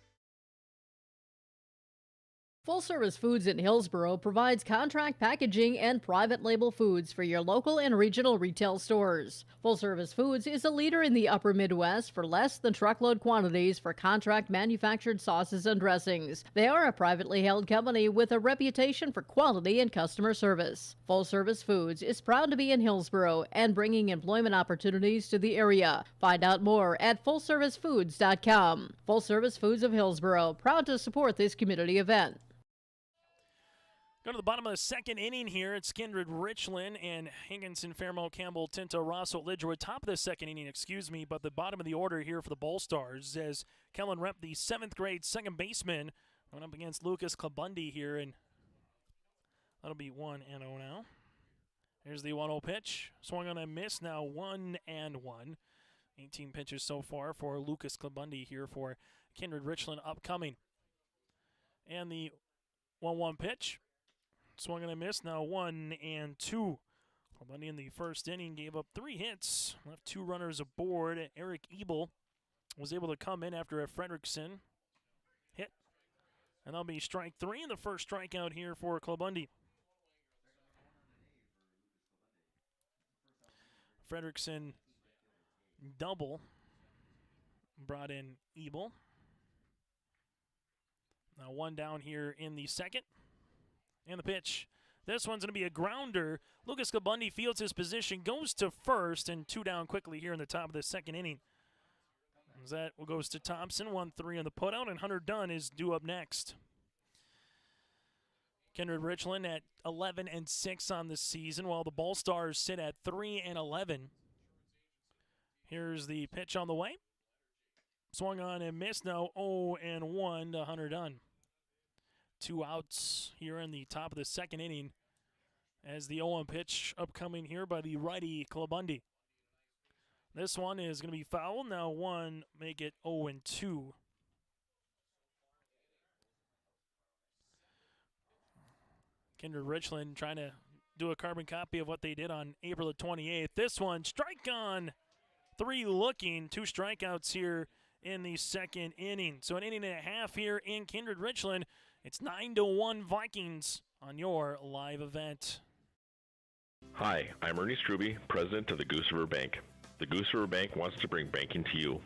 J: Full Service Foods in Hillsborough provides contract packaging and private label foods for your local and regional retail stores. Full Service Foods is a leader in the upper Midwest for less than truckload quantities for contract manufactured sauces and dressings. They are a privately held company with a reputation for quality and customer service. Full Service Foods is proud to be in Hillsborough and bringing employment opportunities to the area. Find out more at fullservicefoods.com. Full Service Foods of Hillsborough, proud to support this community event.
D: Go to the bottom of the second inning here. It's Kindred Richland and Higginson, Fairmont, Campbell, Tinto, Rosso, Lidgerwood. Top of the second inning, but the bottom of the order here for the Bull Stars as Kellen Rep, the 7th grade second baseman, went up against Lucas Clubundy here, and that'll be 1-0 now. Here's the 1-0 pitch. Swung on a miss, now 1-1. 18 pitches so far for Lucas Clubundy here for Kindred Richland upcoming. And the 1-1 pitch. Swung and a miss, now 1-2. Clubundy in the first inning gave up 3 hits, left 2 runners aboard. Eric Ebel was able to come in after a Fredrickson hit. And that'll be strike 3 and the first strikeout here for Clubundy. Fredrickson double brought in Ebel. Now 1 down here in the second. And the pitch. This one's going to be a grounder. Lucas Clubundy fields his position, goes to first, and 2 down quickly here in the top of the second inning. As that goes to Thompson, 1-3 on the putout, and Hunter Dunn is due up next. Kindred Richland at 11-6 on the season, while the Bull Stars sit at 3-11. Here's the pitch on the way. Swung on and missed, now 0-1 to Hunter Dunn. 2 outs here in the top of the second inning as the 0-1 pitch upcoming here by the righty Clubundy. This one is going to be foul. Now 1, make it 0-2. Kindred Richland trying to do a carbon copy of what they did on April the 28th. This one, strike on 3 looking. 2 strikeouts here in the second inning. So an inning and a half here in Kindred Richland. It's 9-1 Vikings on your live event.
N: Hi, I'm Ernie Struby, president of the Goose River Bank. The Goose River Bank wants to bring banking to you.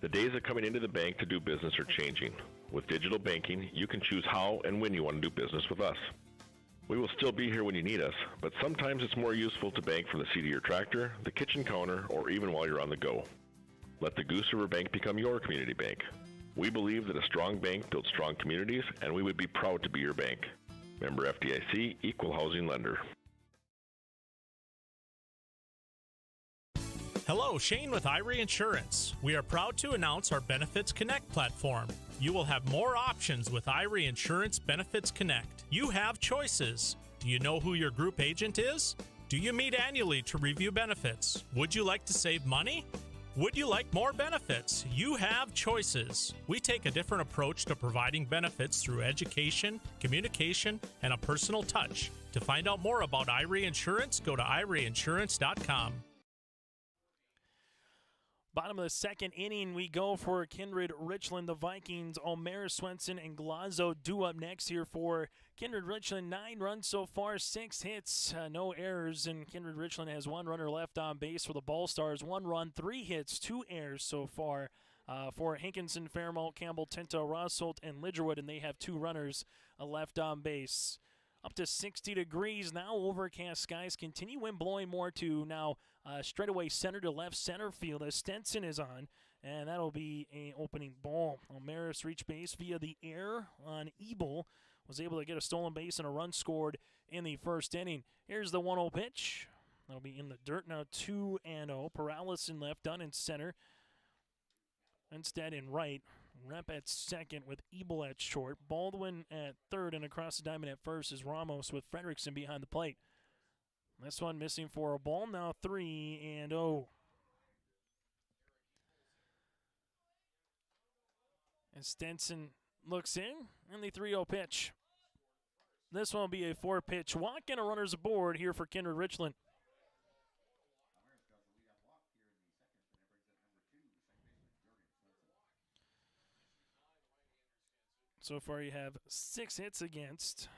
N: The days of coming into the bank to do business are changing. With digital banking, you can choose how and when you want to do business with us. We will still be here when you need us, but sometimes it's more useful to bank from the seat of your tractor, the kitchen counter, or even while you're on the go. Let the Goose River Bank become your community bank. We believe that a strong bank builds strong communities, and we would be proud to be your bank. Member FDIC, Equal Housing Lender.
O: Hello, Shane with Irie Insurance. We are proud to announce our Benefits Connect platform. You will have more options with Irie Insurance Benefits Connect. You have choices. Do you know who your group agent is? Do you meet annually to review benefits? Would you like to save money? Would you like more benefits? You have choices. We take a different approach to providing benefits through education, communication, and a personal touch. To find out more about Irie Insurance, go to IrieInsurance.com.
D: Bottom of the second inning, we go for Kindred Richland. The Vikings, Omer, Swenson, and Glazo do up next here for Kindred Richland. 9 runs so far, 6 hits, no errors, and Kindred Richland has 1 runner left on base for the Ball Stars. 1 run, 3 hits, 2 errors so far for Hankinson, Fairmount, Campbell, Tinto, Rossolt, and Lidgerwood, and they have 2 runners left on base. Up to 60 degrees now. Overcast skies continue. Wind blowing more to now straightaway center to left center field as Stenson is on. And that'll be an opening ball. Omeris reached base via the air on Ebel. Was able to get a stolen base and a run scored in the first inning. Here's the 1-0 pitch. That'll be in the dirt now. 2-0. Paralis in left, Dunn in center. Instead in right. Rep at second with Ebel at short. Baldwin at third, and across the diamond at first is Ramos with Fredrickson behind the plate. This one missing for a ball. Now 3-0. And Stenson looks in, and the 3-0 pitch. This one will be a 4-pitch walk, and a runner's aboard here for Kindred Richland. So far you have 6 hits against,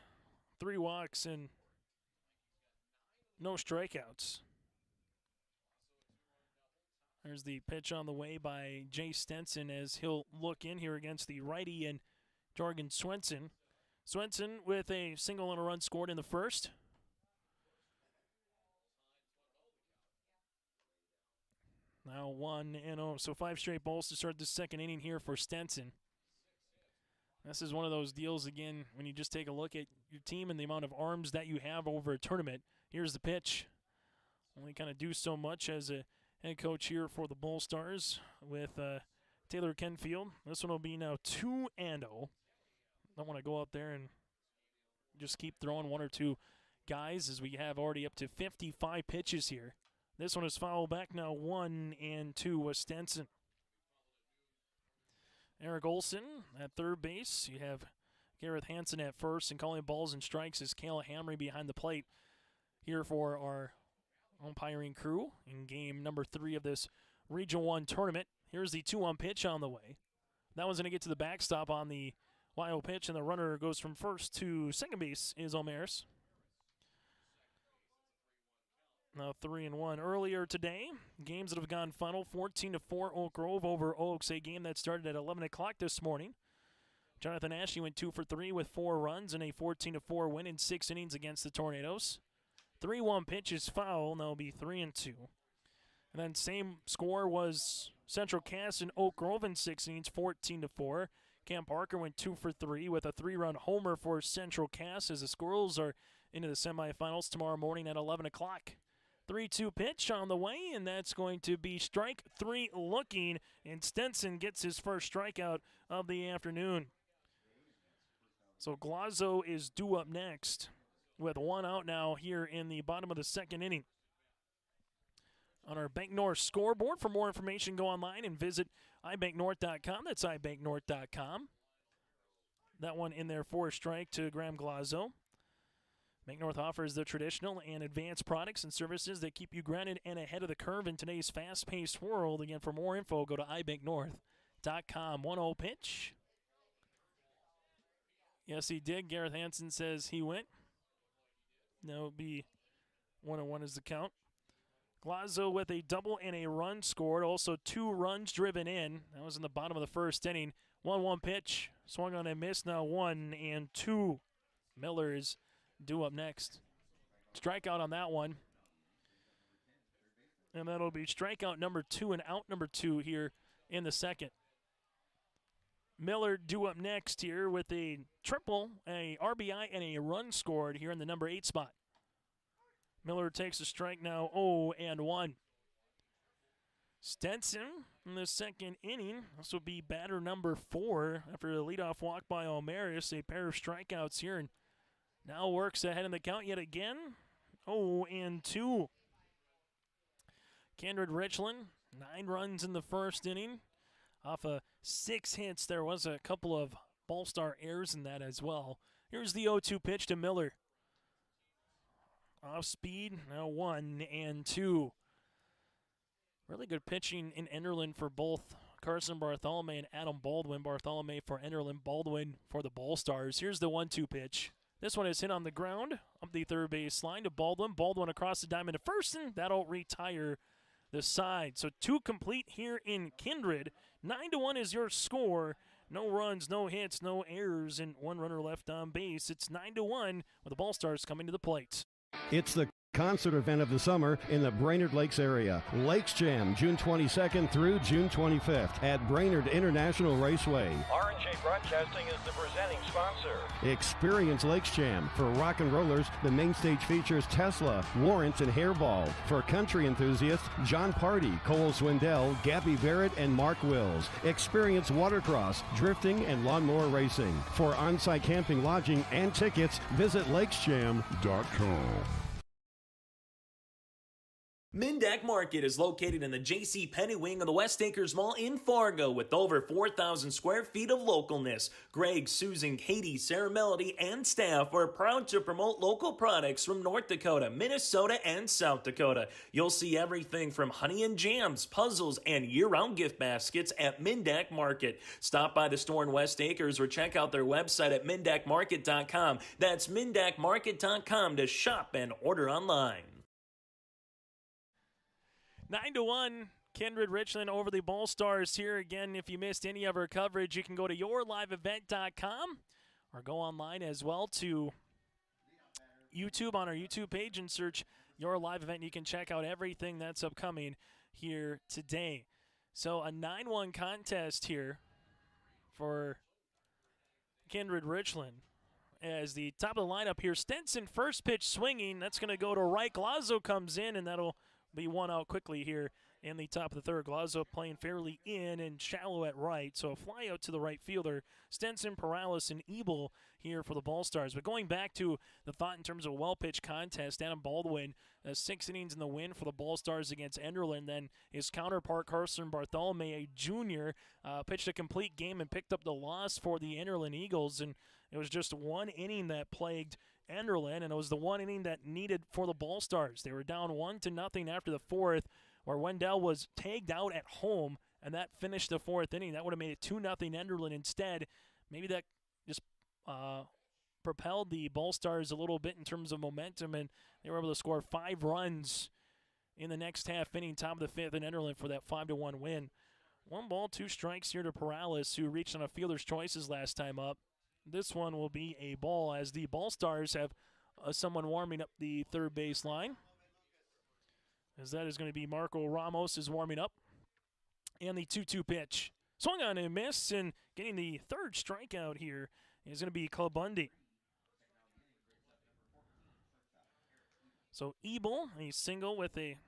D: 3 walks, and no strikeouts. There's the pitch on the way by Jay Stenson as he'll look in here against the righty and Jorgen Swenson. Swenson with a single and a run scored in the first. Now 1-0, so 5 straight balls to start the second inning here for Stenson. This is one of those deals, again, when you just take a look at your team and the amount of arms that you have over a tournament. Here's the pitch. Only kind of do so much as a head coach here for the Bull Stars with Taylor Kenfield. This one will be now 2-0. Don't want to go out there and just keep throwing 1 or 2 guys as we have already up to 55 pitches here. This one is fouled back now 1-2 with Stenson. Eric Olson at third base. You have Gareth Hansen at first, and calling balls and strikes is Kayla Hamry behind the plate here for our umpiring crew in game number 3 of this Region 1 tournament. Here's the 2-1 pitch on the way. That one's going to get to the backstop on the wild pitch, and the runner goes from first to second base is Omeris. Now 3-1. Earlier today, games that have gone final, 14-4 Oak Grove over Oaks, a game that started at 11 o'clock this morning. Jonathan Ashley went 2 for 3 with 4 runs and a 14-4 win in 6 innings against the Tornadoes. 3-1 pitch is foul, and that'll be 3-2. And then same score was Central Cass and Oak Grove in 6 innings, 14-4. Cam Parker went 2 for 3 with a 3-run homer for Central Cass as the Squirrels are into the semifinals tomorrow morning at 11 o'clock. 3-2 pitch on the way, and that's going to be strike 3 looking, and Stenson gets his first strikeout of the afternoon. So Glazo is due up next with 1 out now here in the bottom of the second inning. On our Bank North scoreboard, for more information, go online and visit ibanknorth.com. That's ibanknorth.com. That one in there for a strike to Graham Glazo. Bank North offers the traditional and advanced products and services that keep you grounded and ahead of the curve in today's fast-paced world. Again, for more info, go to ibanknorth.com. 1-0 pitch. Yes, he did. Gareth Hansen says he went. That would be 1-1 is the count. Glazzo with a double and a run scored. Also 2 runs driven in. That was in the bottom of the first inning. 1-1 pitch. Swung on and missed. Now 1-2. Miller is due up next. Strikeout on that one. And that'll be strikeout number 2 and out number 2 here in the second. Miller due up next here with a triple, a RBI, and a run scored here in the number 8 spot. Miller takes a strike now, 0-1. Stenson in the second inning. This will be batter number 4 after the leadoff walk by Almaris. A pair of strikeouts here, and now works ahead in the count yet again. 0-2. Kindred Richland, 9 runs in the first inning. Off of 6 hits, there was a couple of ball-star errors in that as well. Here's the 0-2 pitch to Miller. Off speed, now 1-2. Really good pitching in Enderlin for both Carson Bartholomew and Adam Baldwin. Bartholomew for Enderlin, Baldwin for the Ball-Stars. Here's the 1-2 pitch. This one is hit on the ground up the third base line to Baldwin. Baldwin across the diamond to first, and that'll retire the side. So 2 complete here in Kindred. 9-1 is your score. No runs, no hits, no errors, and 1 runner left on base. It's 9-1 with the Ball-Stars coming to the plate.
F: It's the concert event of the summer in the Brainerd Lakes area. Lakes Jam, June 22nd through June 25th at Brainerd International Raceway.
G: R&J Broadcasting is the presenting sponsor.
F: Experience Lakes Jam. For rock and rollers, the main stage features Tesla, Warrants, and Hairball. For country enthusiasts, John Party, Cole Swindell, Gabby Barrett, and Mark Wills. Experience watercross, drifting, and lawnmower racing. For on-site camping, lodging, and tickets, visit lakesjam.com.
P: Mindak Market is located in the J.C. Penney wing of the West Acres Mall in Fargo with over 4,000 square feet of localness. Greg, Susan, Katie, Sarah Melody, and staff are proud to promote local products from North Dakota, Minnesota, and South Dakota. You'll see everything from honey and jams, puzzles, and year-round gift baskets at Mindak Market. Stop by the store in West Acres or check out their website at mindakmarket.com. That's mindakmarket.com to shop and order online.
D: 9-1, Kindred Richland over the Ball-Stars here. Again, if you missed any of our coverage, you can go to yourliveevent.com or go online as well to YouTube on our YouTube page and search Your Live Event. You can check out everything that's upcoming here today. So a 9-1 contest here for Kindred Richland. As the top of the lineup here, Stenson first pitch swinging. That's going to go to right. Glazzo comes in, and that'll be 1 out quickly here in the top of the third. Glazzo playing fairly in and shallow at right, so a fly out to the right fielder. Stenson, Paralis, and Ebel here for the Ball-Stars. But going back to the thought in terms of a well-pitched contest, Adam Baldwin, 6 innings in the win for the Ball-Stars against Enderlin. Then his counterpart, Carson Bartholomew, a junior, pitched a complete game and picked up the loss for the Enderlin Eagles. And it was just 1 inning that plagued Enderlin, and it was the 1 inning that needed for the Ball-Stars. They were down 1-0 after the 4th, where Wendell was tagged out at home, and that finished the 4th inning. That would have made it 2-0 Enderlin instead. Maybe that just propelled the Ball-Stars a little bit in terms of momentum, and they were able to score 5 runs in the next half inning, top of the 5th in Enderlin for that 5-1 win. 1 ball, 2 strikes here to Paralis, who reached on a fielder's choices last time up. This one will be a ball as the Ball-Stars have someone warming up the third base line. As that is going to be Marco Ramos is warming up. And the 2-2 pitch. Swung on and missed, and getting the 3rd strikeout here is going to be Clubundi. So Ebel, a single with a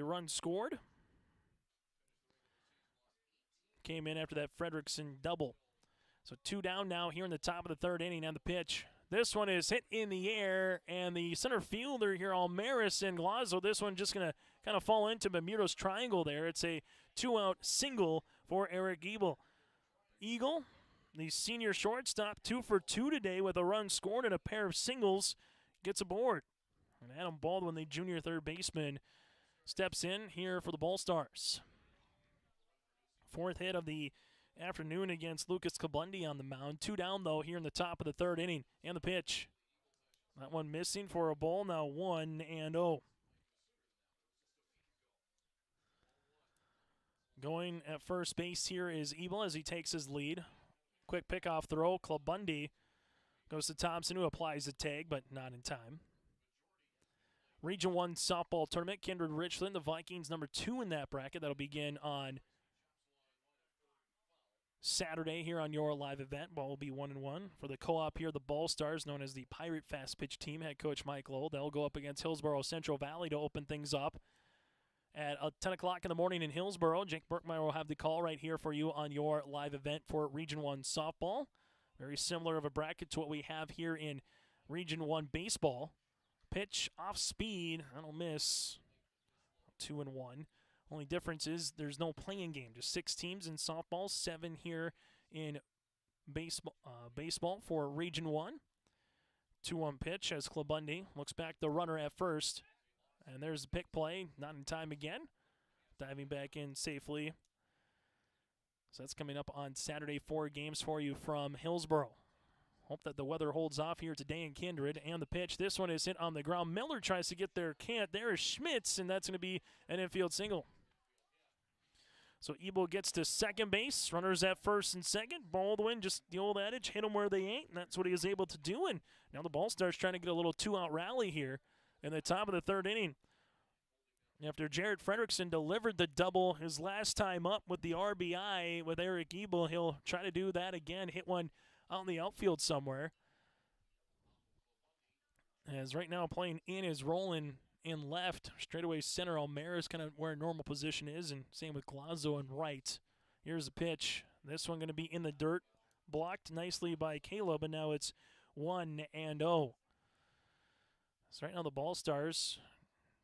D: run scored. Came in after that Fredrickson double. So 2 down now here in the top of the 3rd inning on the pitch. This one is hit in the air, and the center fielder here, Almaris and Glazzo, this one just going to kind of fall into Bermuda's triangle there. It's a 2-out single for Eric Ebel. Eagle, the senior shortstop, 2 for 2 today with a run scored and a pair of singles, gets aboard. And Adam Baldwin, the junior third baseman, steps in here for the Ball-Stars. 4th hit of the afternoon against Lucas Kabundi on the mound. 2 down, though, here in the top of the 3rd inning. And the pitch. That one missing for a ball, now 1-0. Going at first base here is Ebel as he takes his lead. Quick pickoff throw. Club-Bundy goes to Thompson, who applies the tag, but not in time. Region 1 softball tournament, Kindred Richland, the Vikings number 2 in that bracket. That'll begin on Saturday here on your live event. Ball will be 1-1. For the co-op here, the Ball Stars, known as the Pirate Fast Pitch Team, head coach Mike Lowell. They'll go up against Hillsborough Central Valley to open things up. At 10 o'clock in the morning in Hillsborough, Jake Burkmeyer will have the call right here for you on your live event for Region 1 softball. Very similar of a bracket to what we have here in Region 1 baseball. Pitch off speed, that'll miss. 2-1. Only difference is there's no playing game. Just 6 teams in softball, 7 here in baseball for Region 1. 2-1 pitch as Club-Bundy looks back the runner at first. And there's the pick play, not in time again. Diving back in safely. So that's coming up on Saturday. 4 games for you from Hillsborough. Hope that the weather holds off here today in Kindred. And the pitch, this one is hit on the ground. Miller tries to get there, can't. There is Schmitz, and that's going to be an infield single. So Ebel gets to second base. Runners at first and second. Baldwin, just the old adage, hit them where they ain't, and that's what he was able to do. And now the Ball Stars trying to get a little 2-out rally here in the top of the 3rd inning. After Jared Fredrickson delivered the double his last time up with the RBI with Eric Ebel, he'll try to do that again, hit one out in the outfield somewhere. As right now playing in is rolling in left. Straightaway center, Almera is kind of where normal position is, and same with Glazzo and right. Here's the pitch. This one going to be in the dirt. Blocked nicely by Caleb, and now it's 1-0. So right now the Ball Stars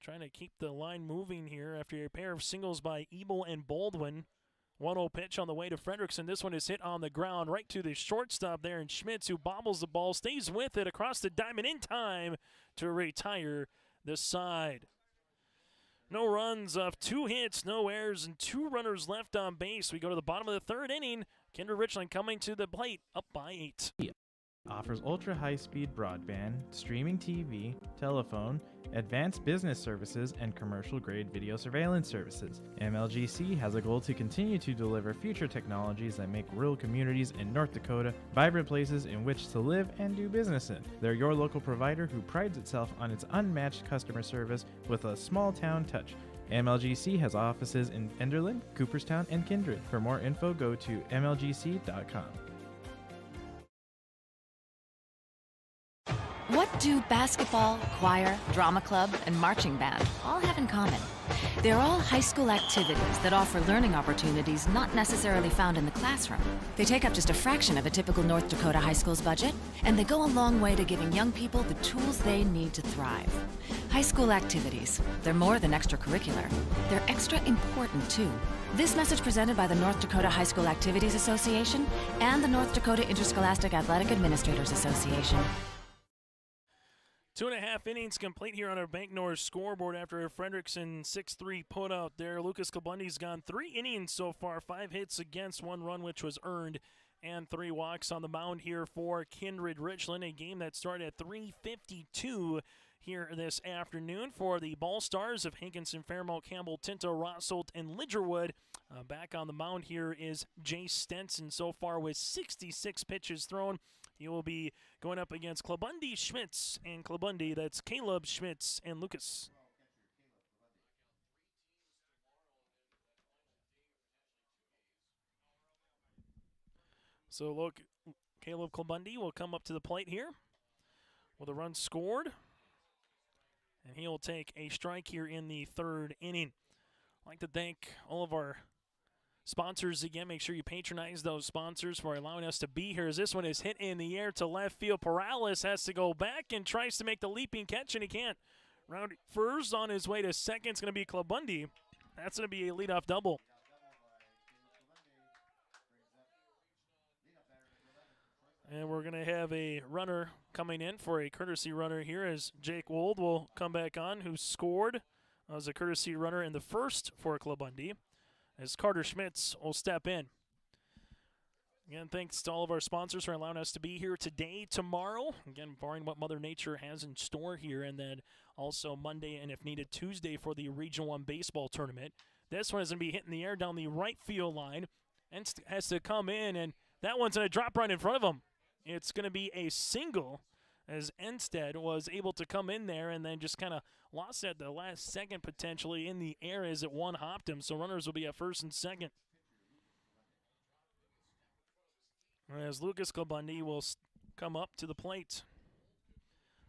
D: trying to keep the line moving here after a pair of singles by Ebel and Baldwin. 1-0 pitch on the way to Fredrickson. This one is hit on the ground right to the shortstop there, and Schmitz, who bobbles the ball, stays with it across the diamond in time to retire the side. No runs off 2 hits, no errors, and 2 runners left on base. We go to the bottom of the 3rd inning. Kindred Richland coming to the plate, up by 8.
I: Offers ultra-high-speed broadband, streaming TV, telephone, advanced business services, and commercial-grade video surveillance services. MLGC has a goal to continue to deliver future technologies that make rural communities in North Dakota vibrant places in which to live and do business in. They're your local provider who prides itself on its unmatched customer service with a small-town touch. MLGC has offices in Enderlin, Cooperstown, and Kindred. For more info, go to mlgc.com.
Q: What do basketball, choir, drama club, and marching band all have in common? They're all high school activities that offer learning opportunities not necessarily found in the classroom. They take up just a fraction of a typical North Dakota high school's budget, and they go a long way to giving young people the tools they need to thrive. High school activities, they're more than extracurricular. They're extra important, too. This message presented by the North Dakota High School Activities Association and the North Dakota Interscholastic Athletic Administrators Association.
D: 2.5 innings complete here on our Bank North scoreboard after a Fredrickson 6-3 put out there. Lucas Kabundi's gone 3 innings so far, 5 hits against, 1 run which was earned, and 3 walks on the mound here for Kindred Richland. A game that started at 3:52 here this afternoon for the Ball Stars of Hankinson, Fairmount, Campbell, Tinto, Rossolt, and Lidgerwood. Back on the mound here is Jay Stenson so far with 66 pitches thrown. He will be going up against Club-Bundy, Schmitz, and Club-Bundy. That's Caleb, Schmitz, and Lucas. So look, Caleb Club-Bundy will come up to the plate here with a run scored. And he'll take a strike here in the 3rd inning. I'd like to thank all of our sponsors again. Make sure you patronize those sponsors for allowing us to be here. As this one is hit in the air to left field. Perales has to go back and tries to make the leaping catch, and he can't. Round first on his way to second. It's going to be Club-Bundy. That's going to be a leadoff double. And we're going to have a runner coming in for a courtesy runner here as Jake Wold will come back on, who scored as a courtesy runner in the first for Club-Bundy, as Carter Schmitz will step in. Again, thanks to all of our sponsors for allowing us to be here today, tomorrow. Again, barring what Mother Nature has in store here. And then also Monday and, if needed, Tuesday for the Regional 1 baseball tournament. This one is going to be hitting the air down the right field line and has to come in, and that one's going to drop right in front of him. It's going to be a single, as Enstead was able to come in there and then just kind of lost at the last second potentially in the air as it one-hopped him. So runners will be at first and second. As Lucas Clabundi will come up to the plate.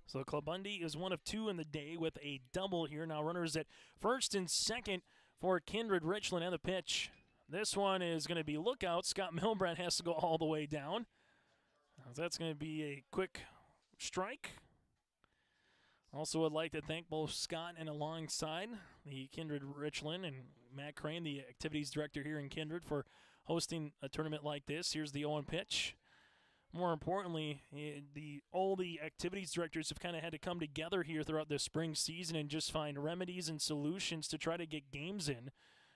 D: So Clabundi is one of two in the day with a double here. Now runners at first and second for Kindred Richland, and the pitch. This one is going to be lookout. Scott Milbrand has to go all the way down. That's going to be a quick strike. Also would like to thank both Scott and alongside the Kindred Richland and Matt Crane, the activities director here in Kindred, for hosting a tournament like this. Here's the 0-1 pitch. More importantly, all the activities directors have kind of had to come together here throughout the spring season and just find remedies and solutions to try to get games in.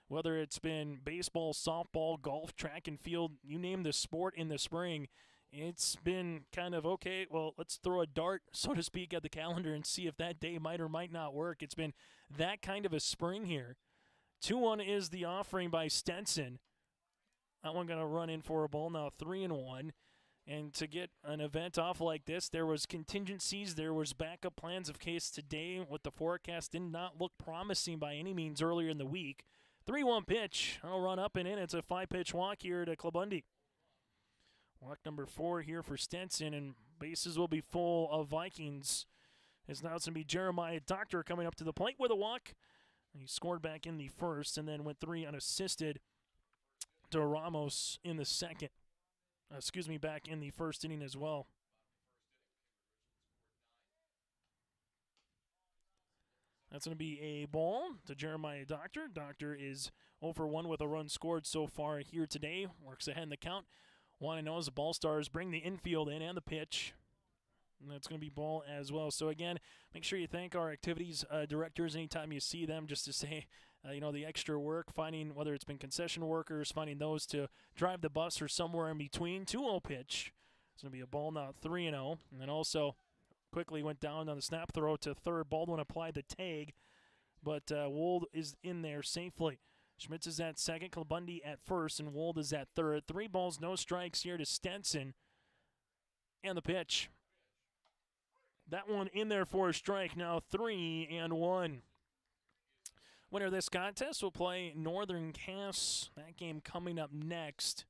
D: Whether it's been baseball, softball, golf, track and field, you name the sport in the spring, it's been kind of, okay, well, let's throw a dart, so to speak, at the calendar and see if that day might or might not work. It's been that kind of a spring here. 2-1 is the offering by Stenson. That one going to run in for a ball, now 3-1. And to get an event off like this, there was contingencies, there was backup plans of case today. What the forecast did not look promising by any means earlier in the week. 3-1 pitch. I'll run up and in. It's a 5-pitch walk here to Clabundi. Walk number 4 here for Stenson, and bases will be full of Vikings. As now it's going to be Jeremiah Doctor coming up to the plate with a walk. He scored back in the first and then went 3 unassisted to Ramos in the second. Back in the first inning as well. That's going to be a ball to Jeremiah Doctor. Doctor is 0-for-1 with a run scored so far here today. Works ahead in the count. 1-0 as the Ball Stars bring the infield in and the pitch. And that's going to be ball as well. So, again, make sure you thank our activities directors anytime you see them, just to say, the extra work, finding whether it's been concession workers, finding those to drive the bus or somewhere in between. 2-0 pitch. It's going to be a ball now, 3-0. And then also quickly went down on the snap throw to third. Baldwin applied the tag, but Wold is in there safely. Schmitz is at second, Clabundi at first, and Wold is at third. 3 balls, no strikes here to Stenson. And the pitch. That one in there for a strike, now 3-1. Winner of this contest will play Northern Cass. That game coming up next.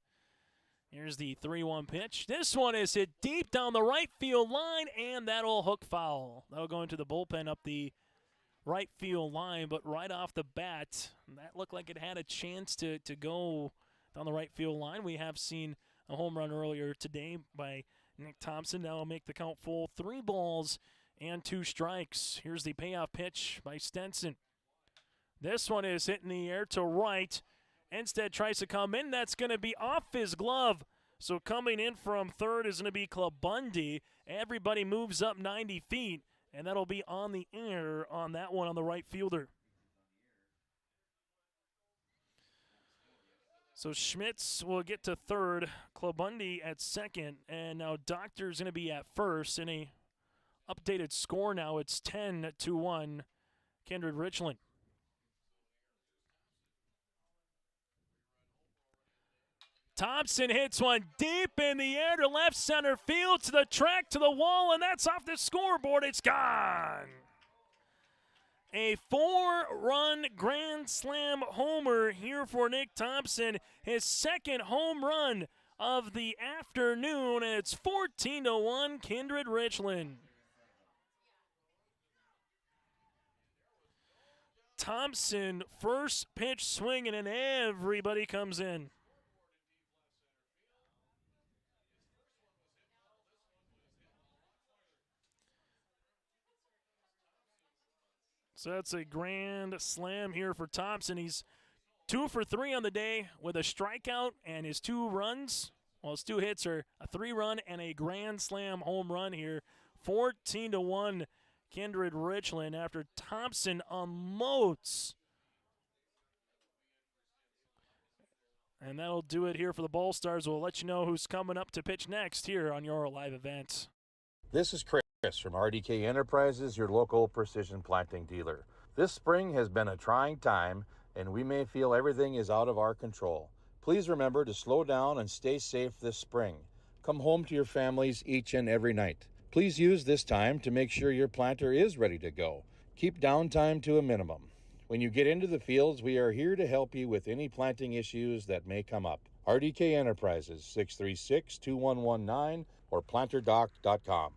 D: Here's the 3-1 pitch. This one is hit deep down the right field line, and that'll hook foul. That'll go into the bullpen up the right field line, but right off the bat, that looked like it had a chance to go down the right field line. We have seen a home run earlier today by Nick Thompson. Now will make the count full. 3 balls and 2 strikes. Here's the payoff pitch by Stenson. This one is hitting the air to right. Enstead tries to come in. That's going to be off his glove. So coming in from third is going to be Clabundi. Everybody moves up 90 feet, and that'll be on the air on that one on the right fielder. So Schmitz will get to third, Clabundi at second, and now Doctor's going to be at first. In a updated score now, it's 10-1, Kindred Richland. Thompson hits one deep in the air to left center field, to the track, to the wall, and that's off the scoreboard. It's gone. A 4-run grand slam homer here for Nick Thompson. His second home run of the afternoon, and it's 14-1 Kindred Richland. Thompson, first pitch swinging, and everybody comes in. So that's a grand slam here for Thompson. He's 2 for 3 on the day with a strikeout and his 2 runs. Well, his 2 hits are a 3-run and a grand slam home run here. 14-1 Kindred Richland after Thompson unloads. And that'll do it here for the Ball Stars. We'll let you know who's coming up to pitch next here on your live event.
H: This is Chris from RDK Enterprises, your local precision planting dealer. This spring has been a trying time, and we may feel everything is out of our control. Please remember to slow down and stay safe this spring. Come home to your families each and every night. Please use this time to make sure your planter is ready to go. Keep downtime to a minimum. When you get into the fields, we are here to help you with any planting issues that may come up. RDK Enterprises, 636-2119 or planterdoc.com.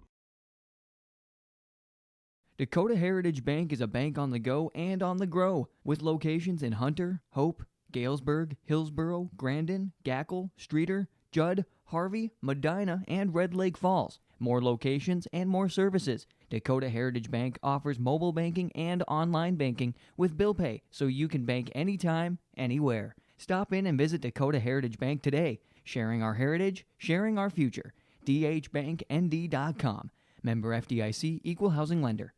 R: Dakota Heritage Bank is a bank on the go and on the grow, with locations in Hunter, Hope, Galesburg, Hillsboro, Grandin, Gackle, Streeter, Judd, Harvey, Medina, and Red Lake Falls. More locations and more services. Dakota Heritage Bank offers mobile banking and online banking with bill pay, so you can bank anytime, anywhere. Stop in and visit Dakota Heritage Bank today. Sharing our heritage, sharing our future. dhbanknd.com. Member FDIC, Equal Housing Lender.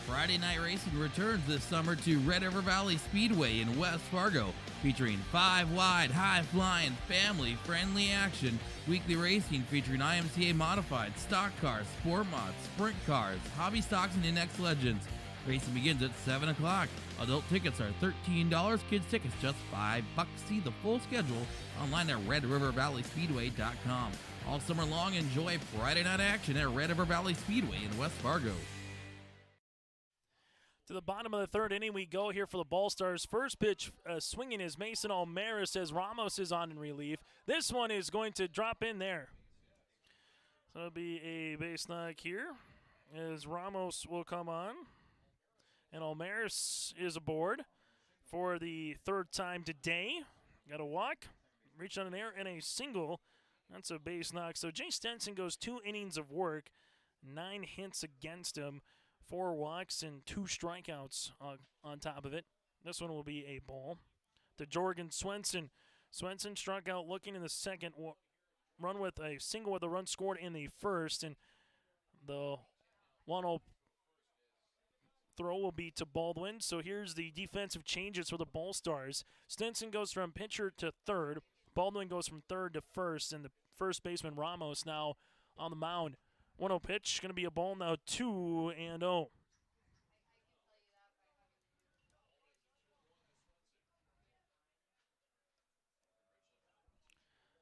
S: Friday Night Racing returns this summer to Red River Valley Speedway in West Fargo, featuring 5-wide, high-flying, family-friendly action. Weekly racing featuring IMCA modified, stock cars, sport mods, sprint cars, hobby stocks, and index legends. Racing begins at 7 o'clock. Adult tickets are $13, kids tickets just $5. See the full schedule online at RedRiverValleySpeedway.com. All summer long, enjoy Friday night action at Red River Valley Speedway in West Fargo.
D: To the bottom of the third inning we go here for the Ball Stars. First pitch swinging is Mason Almaris as Ramos is on in relief. This one is going to drop in there. So it'll be a base knock here as Ramos will come on. And Almaris is aboard for the third time today. Got a walk, reached on an air, and a single. That's a base knock. So Jay Stenson goes 2 innings of work, 9 hits against him. 4 walks and 2 strikeouts on top of it. This one will be a ball. To Jorgen Swenson. Swenson struck out looking in the second. Run with a single with a run scored in the first. And the 1-0 throw will be to Baldwin. So here's the defensive changes for the Ball Stars. Stinson goes from pitcher to third. Baldwin goes from third to first. And the first baseman Ramos now on the mound. 1-0 pitch, going to be a ball now, 2-0.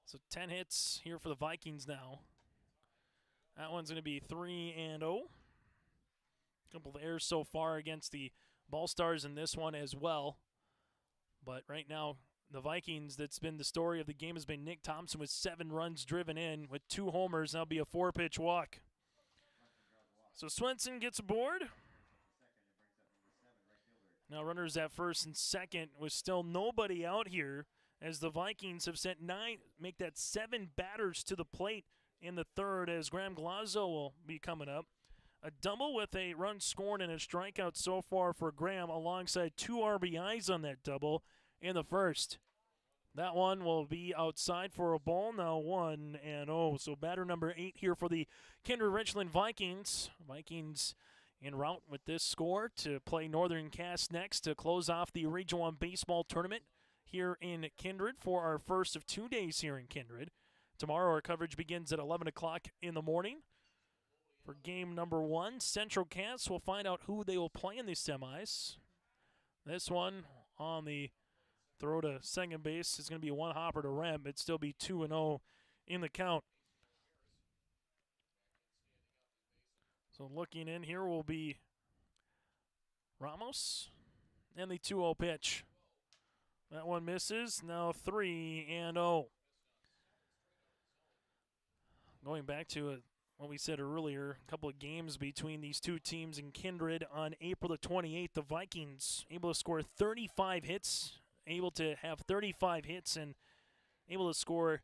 D: So 10 hits here for the Vikings now. That one's going to be 3-0. A couple of errors so far against the Ball Stars in this one as well. But right now, the Vikings, that's been the story of the game, has been Nick Thompson with 7 runs driven in with 2 homers. That'll be a 4-pitch walk. So Swenson gets aboard. Now runners at first and second with still nobody out here as the Vikings have sent 9, make that 7 batters to the plate in the third as Graham Glazzo will be coming up. A double with a run scored and a strikeout so far for Graham alongside 2 RBIs on that double in the first. That one will be outside for a ball, now 1-0. So batter number 8 here for the Kindred Richland Vikings. Vikings en route with this score to play Northern Cass next to close off the Region 1 baseball tournament here in Kindred for our first of 2 days here in Kindred. Tomorrow our coverage begins at 11 o'clock in the morning. For game number 1, Central Cass will find out who they will play in the semis. This one on the throw to second base is going to be 1 hopper to Rem. It'd still be 2-0 in the count. So looking in here will be Ramos and the 2-0 pitch. That one misses. Now 3-0. Going back to what we said earlier, a couple of games between these two teams in Kindred on April the 28th. The Vikings able to score 35 hits. Able to have 35 hits and able to score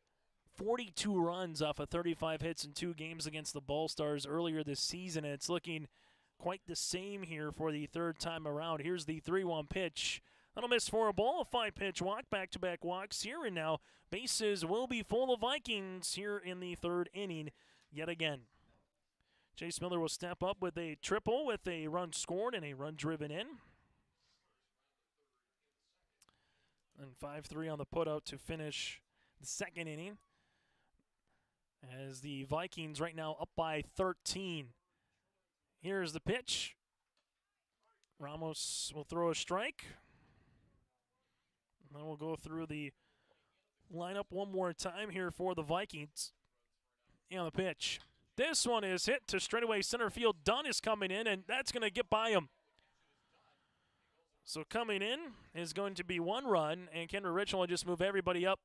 D: 42 runs off of 35 hits in 2 games against the Ball Stars earlier this season. And it's looking quite the same here for the third time around. Here's the 3-1 pitch. That'll miss for a ball. A 5-pitch walk, back-to-back walks here. And now bases will be full of Vikings here in the third inning yet again. Chase Miller will step up with a triple with a run scored and a run driven in. And 5-3 on the putout to finish the second inning. As the Vikings right now up by 13. Here's the pitch. Ramos will throw a strike. And then we'll go through the lineup one more time here for the Vikings. And the pitch. This one is hit to straightaway center field. Dunn is coming in, and that's going to get by him. So coming in is going to be one run, and Kindred Richland will just move everybody up.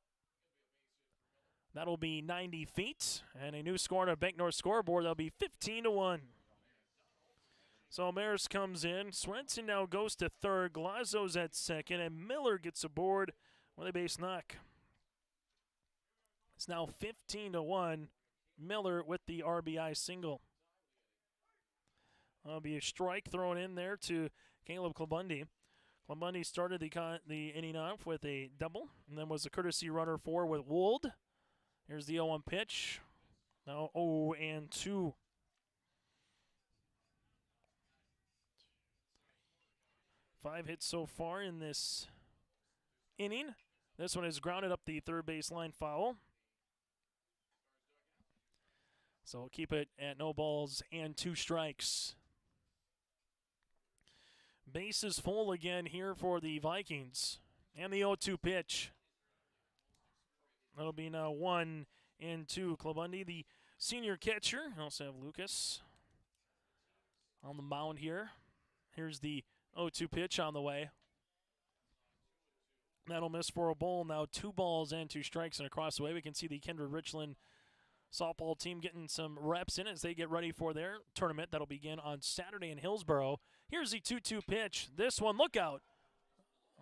D: That'll be 90 feet, and a new score on our Bank North scoreboard. That'll be 15-1. So Maris comes in. Swenson now goes to third. Glazzo's at second, and Miller gets aboard with a base knock. It's now 15-1. Miller with the RBI single. That'll be a strike thrown in there to Caleb Klabundi. Klabundi started the inning off with a double, and then was a courtesy runner for with Wold. Here's the 0-1 pitch. Now 0-2. Five hits so far in this inning. This one is grounded up the third baseline foul. So we'll keep it at no balls and 2 strikes. Bases full again here for the Vikings. And the 0-2 pitch. That'll be now 1-2. Klabundi, the senior catcher. Also have Lucas on the mound here. Here's the 0-2 pitch on the way. That'll miss for a ball. Now 2 balls and 2 strikes. And across the way we can see the Kindred Richland softball team getting some reps in as they get ready for their tournament that'll begin on Saturday in Hillsboro. Here's the 2-2 pitch. This one, look out.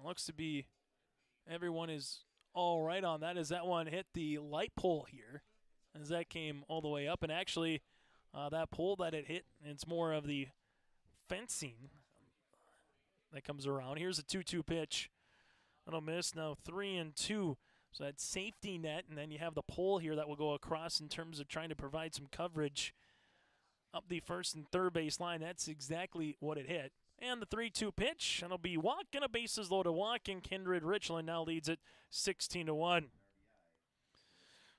D: Looks to be everyone is all right on that as that one hit the light pole here as that came all the way up. And actually, that pole that it hit, it's more of the fencing that comes around. Here's a 2-2 pitch. That'll miss. Now 3-2. So that safety net, and then you have the pole here that will go across in terms of trying to provide some coverage up the first and third base line. That's exactly what it hit. And the 3-2 pitch, and it'll be walk and a bases loaded walk, and Kindred Richland now leads it 16-1.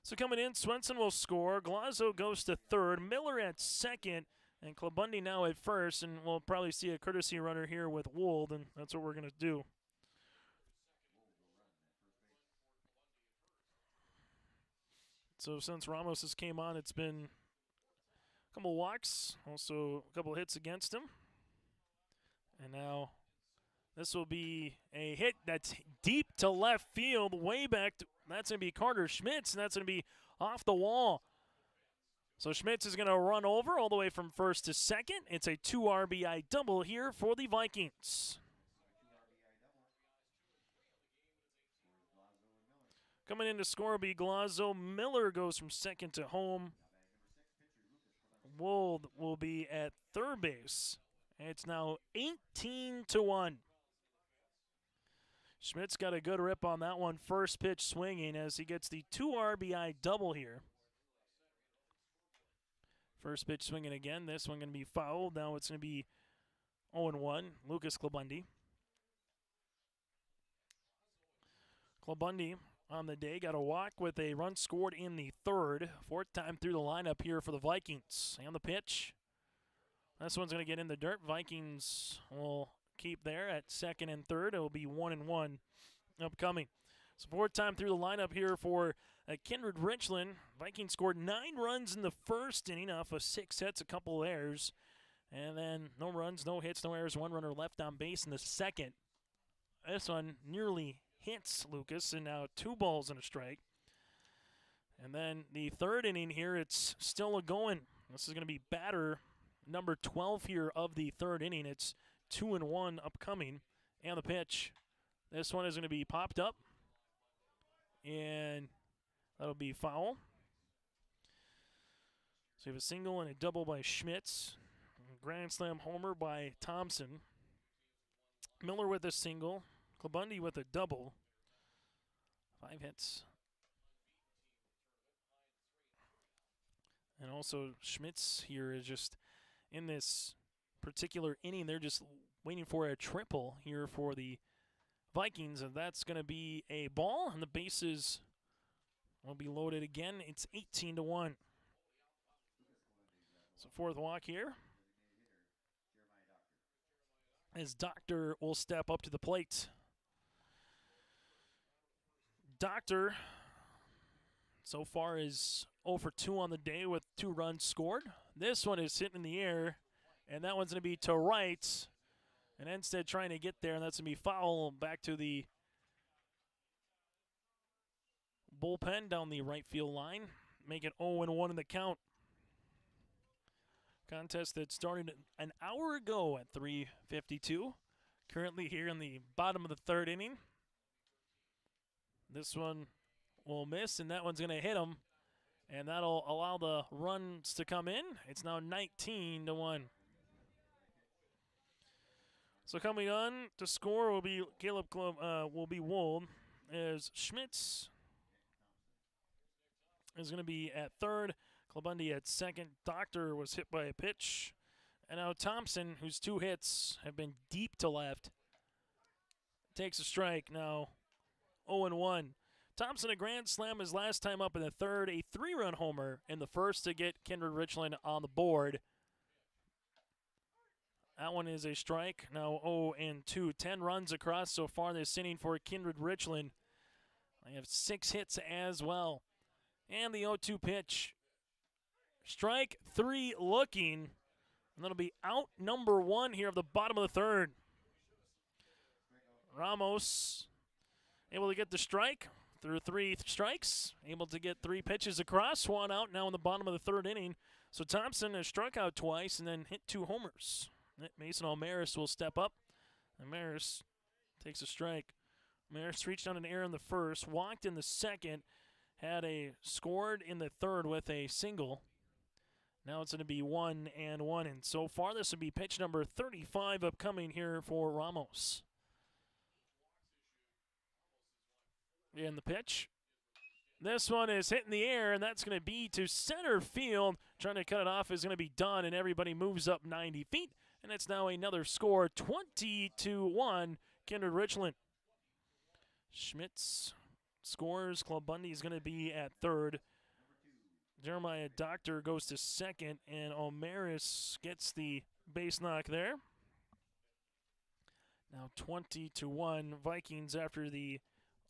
D: So coming in, Swenson will score. Glazzo goes to third. Miller at second, and Klabundi now at first, and we'll probably see a courtesy runner here with Wold, and that's what we're going to do. So since Ramos has came on, it's been a couple walks, also a couple hits against him. And now this will be a hit that's deep to left field, way back. That's going to be Carter Schmitz, and that's going to be off the wall. So Schmitz is going to run over all the way from first to second. It's a 2 RBI double here for the Vikings. Coming in to score will be Glazzo. Miller goes from second to home. Wold will be at third base. It's now 18-1. Schmitz got a good rip on that one. First pitch swinging as he gets the 2 RBI double here. First pitch swinging again. This one going to be fouled. Now it's going to be 0-1. Lucas Klabundi. Klabundi on the day got a walk with a run scored in the third. 4th time through the lineup here for the Vikings. And the pitch. This one's going to get in the dirt. Vikings will keep there at second and third. It will be 1-1 upcoming. So 4th time through the lineup here for Kindred Richland. Vikings scored 9 runs in the first inning off of 6 hits, a couple of errors. And then no runs, no hits, no errors, 1 runner left on base in the second. This one nearly hits Lucas, and now 2 balls and a strike. And then the third inning here, it's still a going. This is going to be batter number 12 here of the third inning. It's 2-1 upcoming. And the pitch. This one is going to be popped up. And that'll be foul. So you have a single and a double by Schmitz. Grand slam homer by Thompson. Miller with a single. Klabundi with a double. 5 hits. And also Schmitz here is just in this particular inning. They're just waiting for a triple here for the Vikings, and that's going to be a ball, and the bases will be loaded again. It's 18-1. So fourth walk here, as Doctor will step up to the plate. Doctor so far is 0 for 2 on the day with 2 runs scored. This one is hitting in the air, and that one's going to be to right. And instead trying to get there, and that's going to be foul back to the bullpen down the right field line. Make it 0-1 in the count. Contest that started an hour ago at 3:52. Currently here in the bottom of the third inning. This one will miss, and that one's going to hit him. And that'll allow the runs to come in. It's now 19-1. So coming on to score will be Caleb will be Wold, as Schmitz is going to be at third, Clubundy at second. Doctor was hit by a pitch, and now Thompson, whose 2 hits have been deep to left, takes a strike. Now 0-1. Thompson, a grand slam his last time up in the third, a 3-run homer in the first to get Kindred Richland on the board. That one is a strike. Now 0-2. 10 runs across so far this inning for Kindred Richland. They have 6 hits as well. And the 0-2 pitch. Strike 3 looking. And that'll be out number 1 here of the bottom of the third. Ramos able to get the strike through 3 strikes. Able to get 3 pitches across. 1 out now in the bottom of the third inning. So Thompson has struck out twice and then hit 2 homers. Mason Almaris will step up. Almaris takes a strike. Almaris reached on an error in the first, walked in the second, scored in the third with a single. Now it's going to be 1-1, and so far this will be pitch number 35 upcoming here for Ramos. And the pitch. This one is hitting the air, and that's going to be to center field. Trying to cut it off is going to be done, and everybody moves up 90 feet. And it's now another score, 20-1, Kindred Richland. Schmitz scores. Clubundy is going to be at third. Jeremiah Doctor goes to second, and Almaris gets the base knock there. Now 20-1, Vikings after the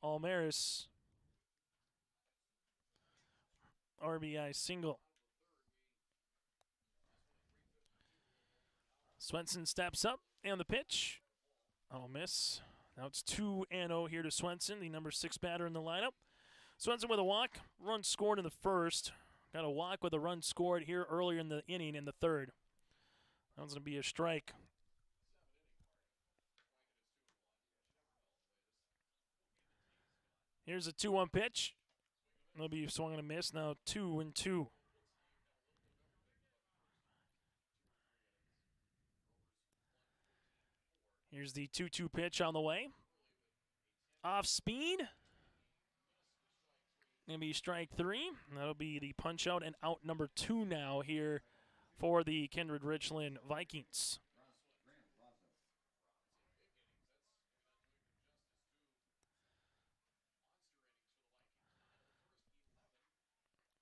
D: Almaris RBI single. Swenson steps up, and the pitch. Oh, miss. Now it's 2-0 here to Swenson, the number 6 batter in the lineup. Swenson with a walk, run scored in the first. Got a walk with a run scored here earlier in the inning in the third. That was going to be a strike. Here's a 2-1 pitch. It'll be swung and a miss. Now 2-2. Here's the 2-2 pitch on the way. Off speed. Going to be strike 3. That'll be the punch out and out number 2 now here for the Kindred Richland Vikings.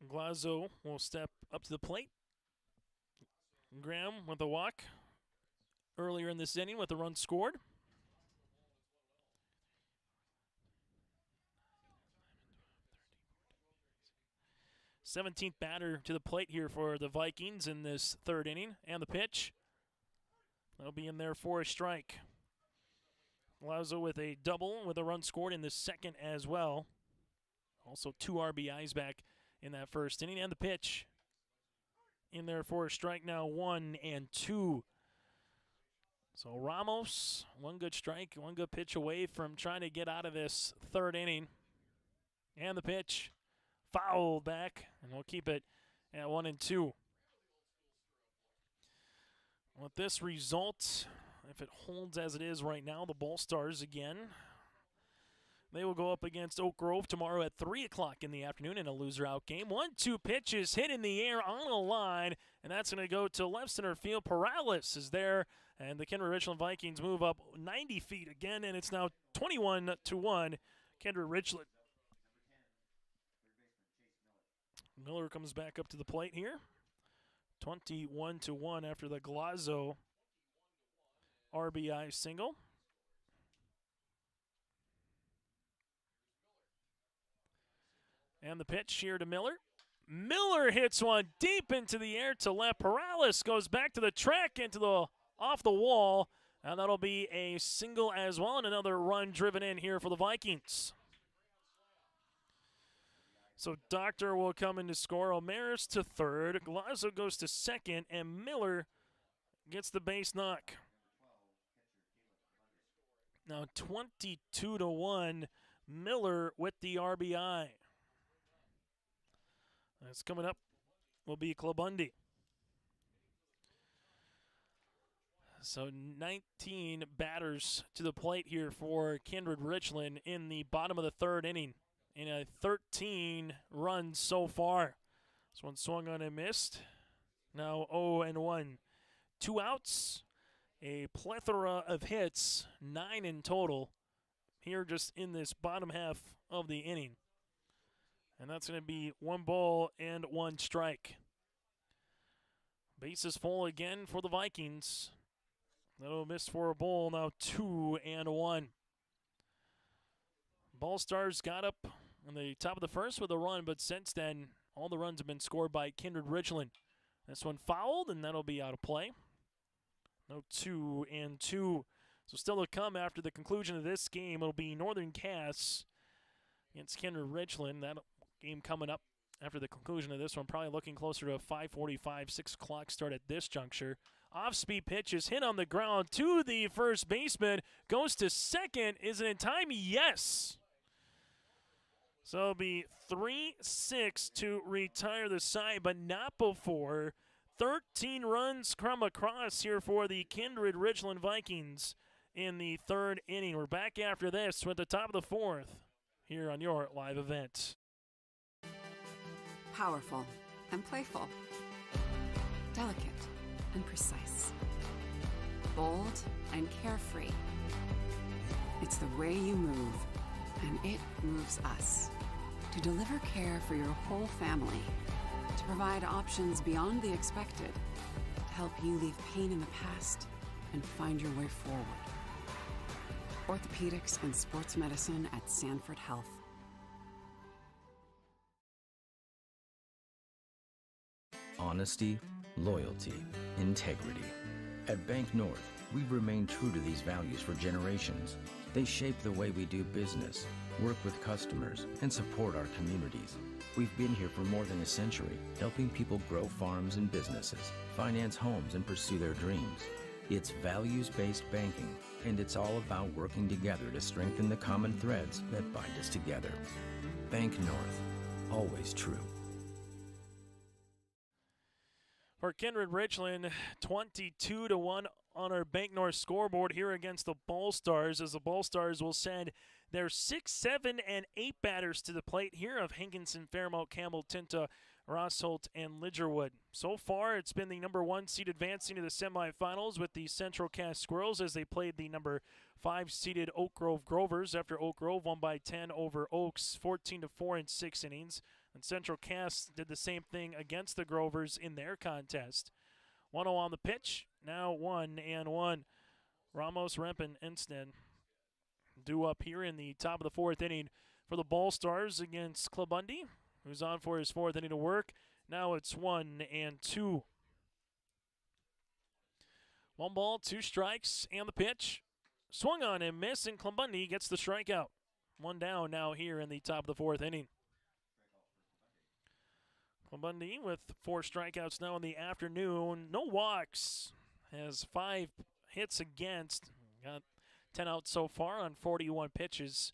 D: Glazo will step up to the plate. Graham with a walk earlier in this inning with a run scored. th batter to the plate here for the Vikings in this third inning. And the pitch. That'll be in there for a strike. Glazo with a double with a run scored in the second as well. Also 2 RBIs back in that first inning. And the pitch in there for a strike now, 1-2. So Ramos, 1 good strike, 1 good pitch away from trying to get out of this third inning. And the pitch, foul back, and we'll keep it at 1-2. With this result, if it holds as it is right now, the Ball Stars again, they will go up against Oak Grove tomorrow at 3 o'clock in the afternoon in a loser-out game. 1-2 pitches hit in the air on a line, and that's going to go to left center field. Perales is there And the Kindred Richland Vikings move up 90 feet again, and it's now 21-1, Kindred Richland. Miller comes back up to the plate here. 21-1 after the Glazzo RBI single. And the pitch here to Miller. Miller hits one deep into the air to left. Perales goes back to the track into the off the wall, and that'll be a single as well, and another run driven in here for the Vikings. So Doctor will come in to score. Omaris to third. Glazzo goes to second, and Miller gets the base knock. Now 22-1, Miller with the RBI. That's coming up will be Clubundy. So 19 batters to the plate here for Kindred Richland in the bottom of the third inning. In a 13 runs so far. This one swung on and missed. Now 0-1. 2 outs, a plethora of hits, 9 in total here just in this bottom half of the inning. And that's going to be 1 ball and 1 strike. Bases full again for the Vikings. That'll miss for a ball, now 2-1. Ball Stars got up on the top of the first with a run, but since then, all the runs have been scored by Kindred Richland. This one fouled, and that'll be out of play. No 2-2. So still to come after the conclusion of this game, it'll be Northern Cass against Kindred Richland. That game coming up after the conclusion of this one, probably looking closer to a 5:45, 6 o'clock start at this juncture. Off-speed pitch is hit on the ground to the first baseman. Goes to second. Is it in time? Yes. So it'll be 3-6 to retire the side, but not before. 13 runs come across here for the Kindred Richland Vikings in the third inning. We're back after this with the top of the fourth here on your live event.
K: Powerful and playful. Delicate and precise. Bold and carefree. It's the way you move, and it moves us. To deliver care for your whole family. To provide options beyond the expected. To help you leave pain in the past and find your way forward. Orthopedics and sports medicine at Sanford Health.
E: Honesty, loyalty, integrity. At Bank North, we've remained true to these values for generations. They shape the way we do business, work with customers, and support our communities. We've been here for more than a century, helping people grow farms and businesses, finance homes, and pursue their dreams. It's values-based banking, and it's all about working together to strengthen the common threads that bind us together. Bank North, always true.
D: For Kindred Richland, 22-1 on our Bank North scoreboard here against the Ball Stars, as the Ball Stars will send their 6, 7, and 8 batters to the plate here of Hankinson, Fairmount, Campbell, Tinta, Rossholt, and Lidgerwood. So far, it's been the number 1 seed advancing to the semifinals with the Central Cass Squirrels as they played the number 5 seeded Oak Grove Grovers after Oak Grove won by 10 over Oaks, 14-4 in 6 innings. And Central Cass did the same thing against the Grovers in their contest. 1-0 on the pitch, now 1-1. Ramos, Rempen, Instead due up here in the top of the fourth inning for the Ball Stars against Clubundy, who's on for his fourth inning of work. Now it's 1-2. 1 ball, 2 strikes, and the pitch. Swung on and missed, and Clubundy gets the strikeout. 1 down now here in the top of the fourth inning. Clubundy with 4 strikeouts now in the afternoon. No walks. Has 5 hits against. Got 10 outs so far on 41 pitches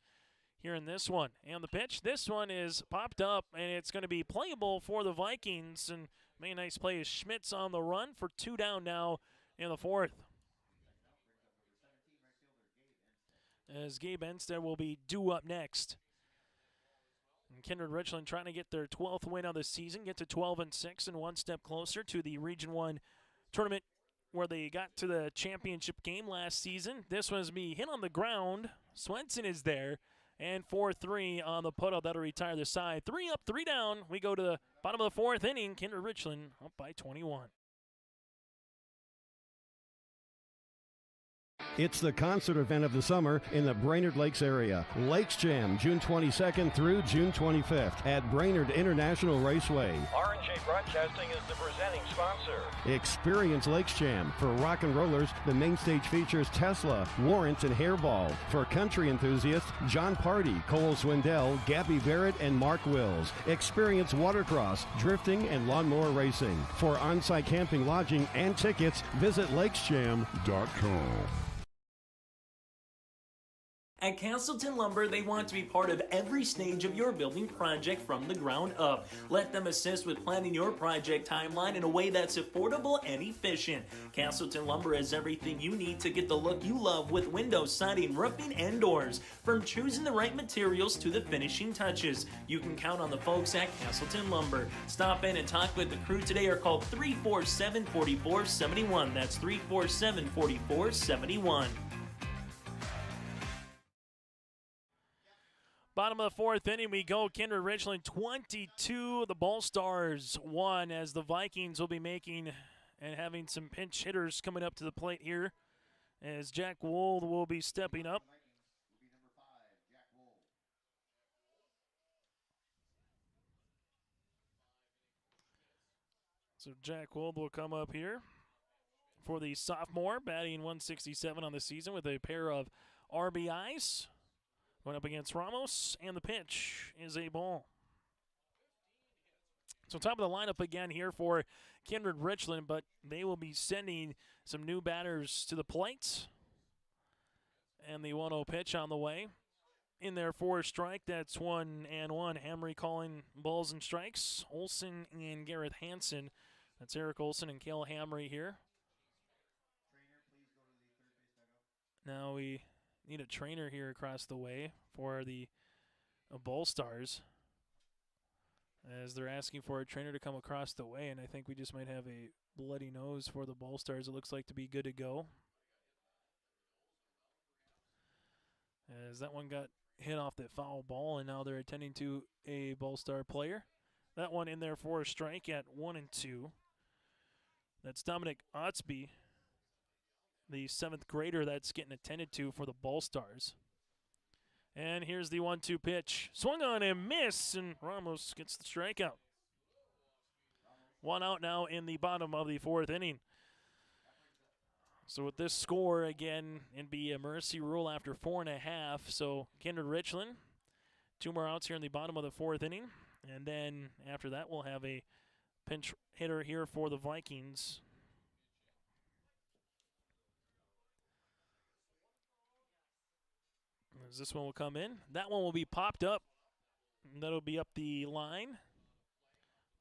D: here in this one. And the pitch, this one is popped up, and it's going to be playable for the Vikings. And made a nice play is Schmitz on the run for 2 down now in the fourth. As Gabe Enstead will be due up next. And Kindred Richland trying to get their 12th win of the season, get to 12-6 and 1 step closer to the Region 1 tournament where they got to the championship game last season. This one's be hit on the ground. Swenson is there. And 4-3 on the putout. That'll retire the side. 3 up, 3 down. We go to the bottom of the 4th inning. Kindred Richland up by 21.
F: It's the concert event of the summer in the Brainerd Lakes area. Lakes Jam, June 22nd through June 25th at Brainerd International Raceway.
G: R&J Broadcasting is the presenting sponsor.
F: Experience Lakes Jam. For rock and rollers, the main stage features Tesla, Warrants, and Hairball. For country enthusiasts, John Party, Cole Swindell, Gabby Barrett, and Mark Wills. Experience watercross, drifting, and lawnmower racing. For on-site camping, lodging, and tickets, visit lakesjam.com.
P: At Castleton Lumber, they want to be part of every stage of your building project from the ground up. Let them assist with planning your project timeline in a way that's affordable and efficient. Castleton Lumber has everything you need to get the look you love with windows, siding, roofing, and doors. From choosing the right materials to the finishing touches, you can count on the folks at Castleton Lumber. Stop in and talk with the crew today or call 347-4471. That's 347-4471.
D: Bottom of the 4th inning, we go. Kindred Richland 22, the Ball Stars 1, as the Vikings will be making and having some pinch hitters coming up to the plate here, as Jack Wold will be stepping up. So Jack Wold will come up here for the sophomore, batting 167 on the season with a pair of RBIs. Going up against Ramos, and the pitch is a ball. So top of the lineup again here for Kindred Richland, but they will be sending some new batters to the plate. And the 1-0 pitch on the way. In there for a strike, that's 1-1. Hamry calling balls and strikes. Olson and Gareth Hansen. That's Eric Olson and Cale Hamry here. Now we need a trainer here across the way for the Bull Stars, as they're asking for a trainer to come across the way, and I think we just might have a bloody nose for the Bull Stars. It looks like to be good to go, as that one got hit off the foul ball, and now they're attending to a Bull Star player. That one in there for a strike at 1-2. That's Dominic Otsby, the 7th grader that's getting attended to for the Ball Stars. And here's the 1-2 pitch. Swung on and miss, and Ramos gets the strikeout. 1 out now in the bottom of the 4th inning. So with this score, again, it'd be a mercy rule after 4.5. So Kindred Richland, 2 more outs here in the bottom of the 4th inning. And then after that, we'll have a pinch hitter here for the Vikings. As this one will come in. That one will be popped up. And that'll be up the line.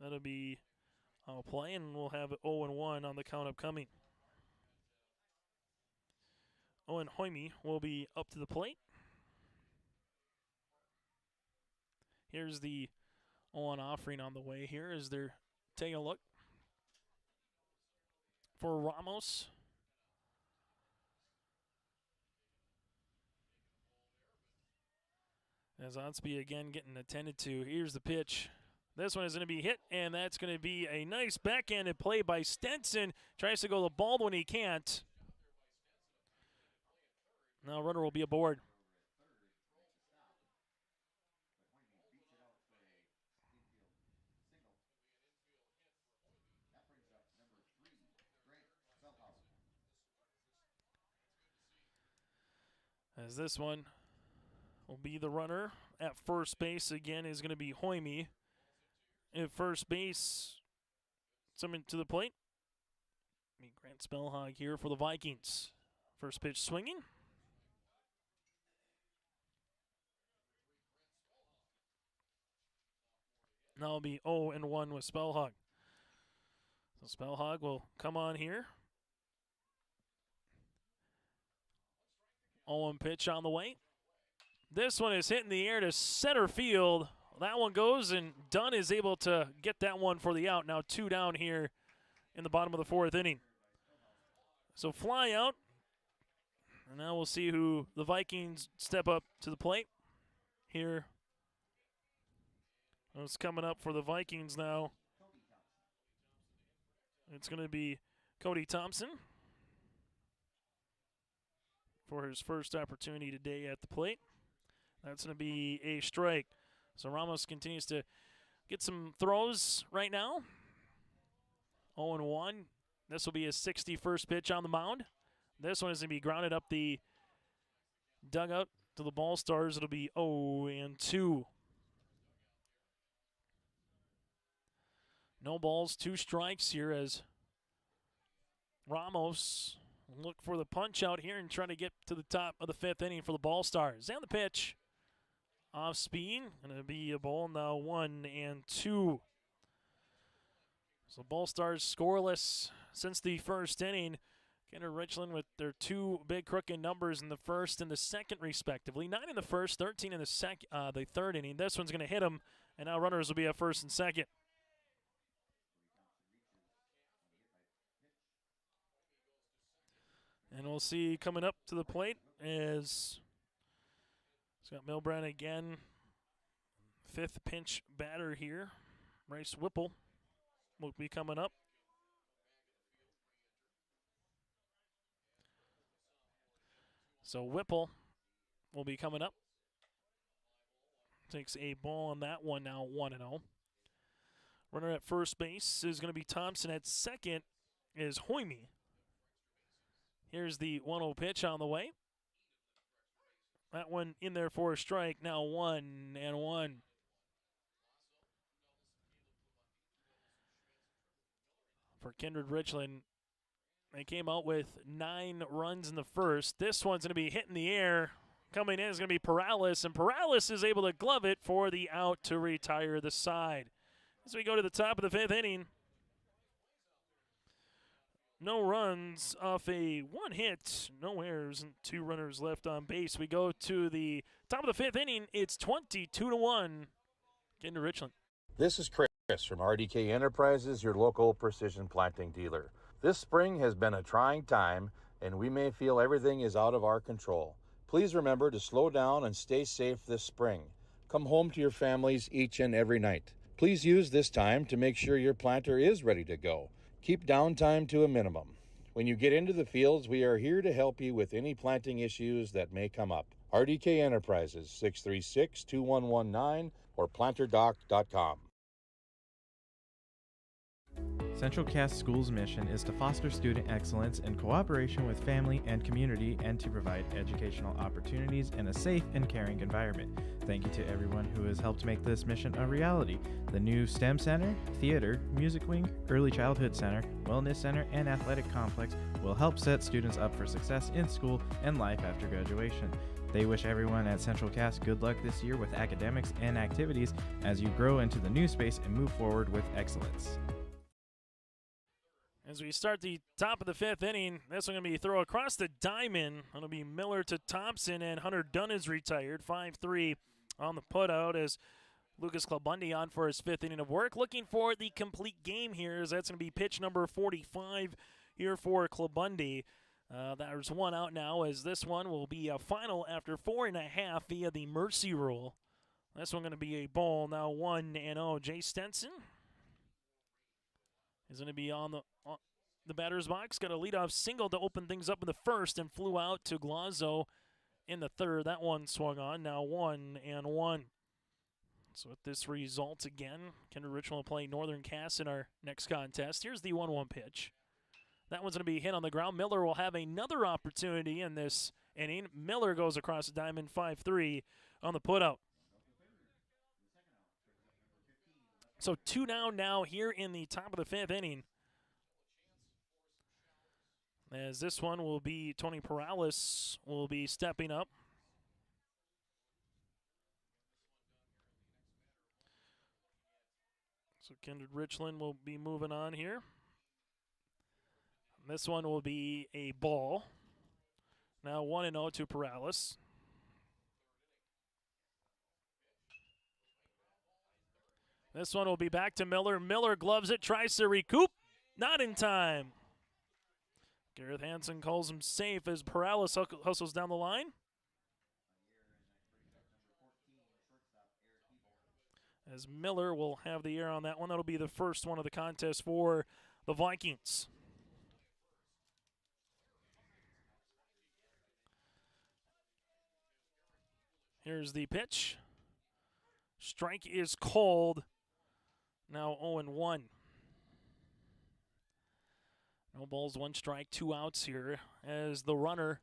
D: That'll be on play, and we'll have 0-1 on the count upcoming. Owen Hoyme will be up to the plate. Here's the 0-1 offering on the way here as they're taking a look for Ramos. As Onsby again getting attended to. Here's the pitch. This one is going to be hit, and that's going to be a nice backhanded play by Stenson. Tries to go the ball when he can't. Now runner will be aboard. As this one will be the runner at first base again is going to be Hoyme. At first base, someone to the plate. Grant Spellhog here for the Vikings. First pitch swinging. Now it'll be 0-1 with Spellhog. So Spellhog will come on here. 0-1 pitch on the way. This one is hitting the air to center field. That one goes, and Dunn is able to get that one for the out. Now 2 down here in the bottom of the 4th inning. So fly out. And now we'll see who the Vikings step up to the plate here. What's coming up for the Vikings now? It's going to be Cody Thompson for his first opportunity today at the plate. That's going to be a strike. So Ramos continues to get some throws right now. 0-1. This will be his 61st pitch on the mound. This one is going to be grounded up the dugout to the Ball Stars. It'll be 0-2. No balls, 2 strikes here as Ramos look for the punch out here and try to get to the top of the 5th inning for the Ball Stars. And the pitch off speed. Going to be a ball now, 1-2. So Ball Stars scoreless since the first inning. Kindred Richland with their 2 big crooked numbers in the first and the second, respectively. 9 in the first, 13 in the third inning. This one's going to hit him, and now runners will be at first and second. And we'll see coming up to the plate is Scott Milbrand again. 5th pinch batter here. Bryce Whipple will be coming up. So Whipple will be coming up. Takes a ball on that one now, 1-0. Runner at first base is going to be Thompson. At second is Hoyme. Here's the 1-0 pitch on the way. That one in there for a strike. Now 1-1. For Kindred Richland, they came out with 9 runs in the first. This one's going to be hit in the air. Coming in is going to be Perales, and Perales is able to glove it for the out to retire the side. As we go to the top of the 5th inning, no runs off a 1 hit, no errors, and 2 runners left on base. We go to the top of the 5th inning. It's 22-1. Kindred Richland.
H: This is Chris from RDK Enterprises, your local precision planting dealer. This spring has been a trying time, and we may feel everything is out of our control. Please remember to slow down and stay safe this spring. Come home to your families each and every night. Please use this time to make sure your planter is ready to go. Keep downtime to a minimum. When you get into the fields, we are here to help you with any planting issues that may come up. RDK Enterprises, 636-2119 or planterdoc.com.
I: Central Cass School's mission is to foster student excellence in cooperation with family and community and to provide educational opportunities in a safe and caring environment. Thank you to everyone who has helped make this mission a reality. The new STEM Center, Theater, Music Wing, Early Childhood Center, Wellness Center, and Athletic Complex will help set students up for success in school and life after graduation. They wish everyone at Central Cass good luck this year with academics and activities as you grow into the new space and move forward with excellence.
D: As we start the top of the 5th inning, this one going to be throw across the diamond. It'll be Miller to Thompson, and Hunter Dunn is retired. 5-3 on the putout as Lucas Clabundi on for his 5th inning of work. Looking for the complete game here, as that's going to be pitch number 45 here for Clabundi. There's one out now, as this one will be a final after 4.5 via the mercy rule. This one going to be a ball now, 1-0. Jay Stenson is going to be on the batter's box. Got a leadoff single to open things up in the first and flew out to Glazzo in the third. That one swung on. Now 1-1. So with this result again, Kindred Richland will play Northern Cass in our next contest. Here's the 1-1 pitch. That one's going to be hit on the ground. Miller will have another opportunity in this inning. Miller goes across the diamond, 5-3 on the putout. So 2 down now here in the top of the 5th inning. As this one will be Tony Perales will be stepping up. So Kindred Richland will be moving on here. This one will be a ball. Now 1-0 to Perales. This one will be back to Miller. Miller gloves it, tries to recoup. Not in time. Gareth Hansen calls him safe as Perales hustles down the line. As Miller will have the air on that one. That'll be the first one of the contest for the Vikings. Here's the pitch. Strike is called. Now 0-1. No balls, 1 strike, 2 outs here as the runner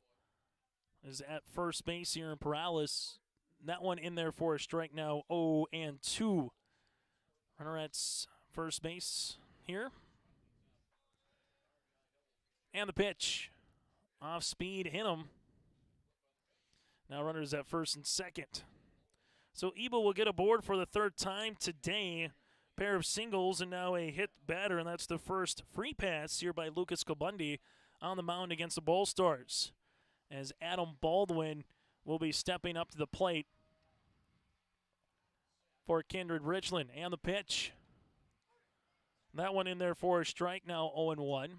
D: is at first base here in Perales. That one in there for a strike now, 0-2. Runner at first base here. And the pitch. Off speed, hit him. Now runners at first and second. So Ebel will get aboard for the 3rd time today. Pair of singles and now a hit batter, and that's the first free pass here by Lucas Kabundi on the mound against the Ball Stars. As Adam Baldwin will be stepping up to the plate for Kindred Richland. And the pitch. That one in there for a strike, now 0-1.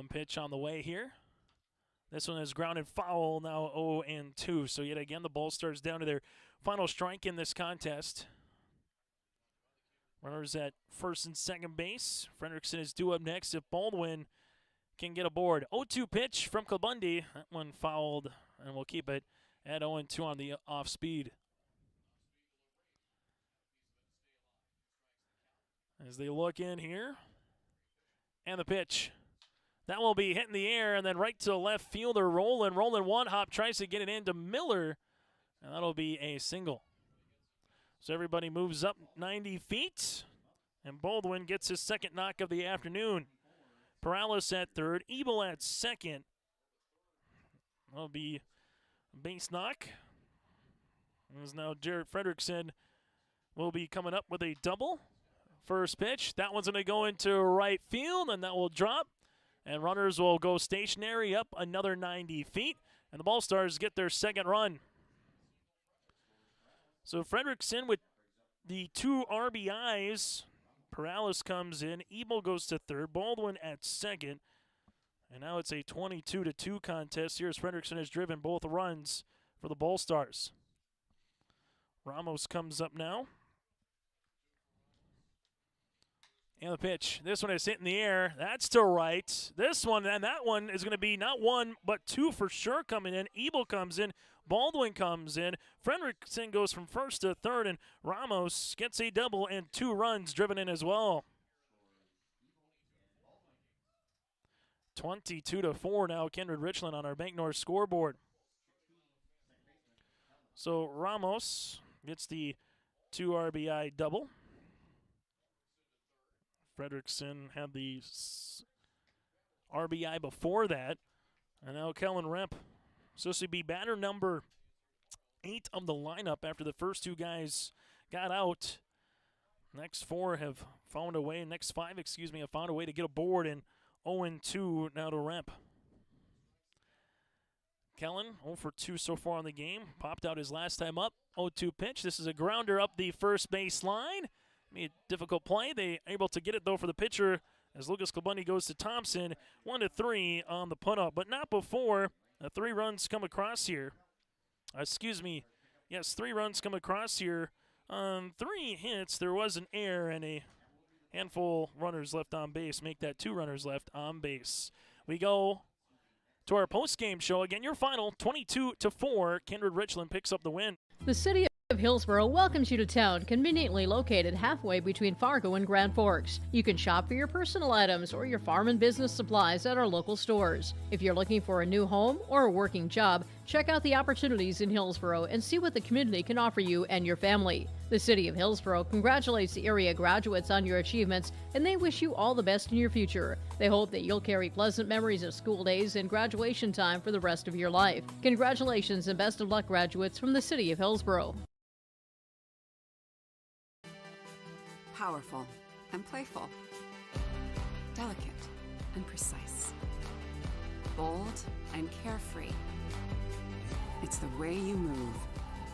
D: Pitch on the way here. This one is grounded foul, now 0-2. So yet again, the Ball Stars down to their final strike in this contest. Runners at first and second base. Fredrickson is due up next if Baldwin can get aboard. 0-2 pitch from Kabundi. That one fouled, and we'll keep it at 0-2 on the off speed. As they look in here. And the pitch. That will be hitting the air, and then right to the left fielder, rolling one hop, tries to get it into Miller, and that'll be a single. So everybody moves up 90 feet, and Baldwin gets his second knock of the afternoon. Perales at third, Ebel at second. That'll be a base knock. As now Jarrett Fredrickson will be coming up with a double. First pitch, that one's going to go into right field, and that will drop. And runners will go stationary up another 90 feet. And the Ball Stars get their second run. So Fredrickson with the 2 RBIs. Perales comes in. Ebel goes to third. Baldwin at second. And now it's a 22-2 contest here as Fredrickson has driven both runs for the Ball Stars. Ramos comes up now. And the pitch. This one is hitting the air. That's to right. This one and that one is going to be not 1, but 2 for sure coming in. Ebel comes in. Baldwin comes in. Fredrickson goes from first to third, and Ramos gets a double and 2 runs driven in as well. 22-4 now, Kindred Richland on our Bank North scoreboard. So Ramos gets the 2 RBI double. Fredrickson had the RBI before that. And now Kellen Remp, supposed to be batter number 8 of the lineup after the first 2 guys got out. Next 4 have found a way, next 5, have found a way to get aboard, and 0-2 now to Remp. Kellen, 0 for 2 so far in the game. Popped out his last time up. 0-2 pitch. This is a grounder up the first base line. A difficult play. They able to get it, though, for the pitcher as Lucas Kabundi goes to Thompson. 1-3 on the put-up, but not before 3 runs come across here. Yes, 3 runs come across here. On 3 hits, there was an error and a handful runners left on base. Make that 2 runners left on base. We go to our post-game show. Again, your final 22-4. Kindred Richland picks up the win.
J: The city of Hillsborough welcomes you to town, conveniently located halfway between Fargo and Grand Forks. You can shop for your personal items or your farm and business supplies at our local stores. If you're looking for a new home or a working job, check out the opportunities in Hillsborough and see what the community can offer you and your family. The city of Hillsborough congratulates the area graduates on your achievements, and they wish you all the best in your future. They hope that you'll carry pleasant memories of school days and graduation time for the rest of your life. Congratulations and best of luck, graduates from the city of Hillsborough.
K: Powerful and playful. Delicate and precise. Bold and carefree. It's the way you move,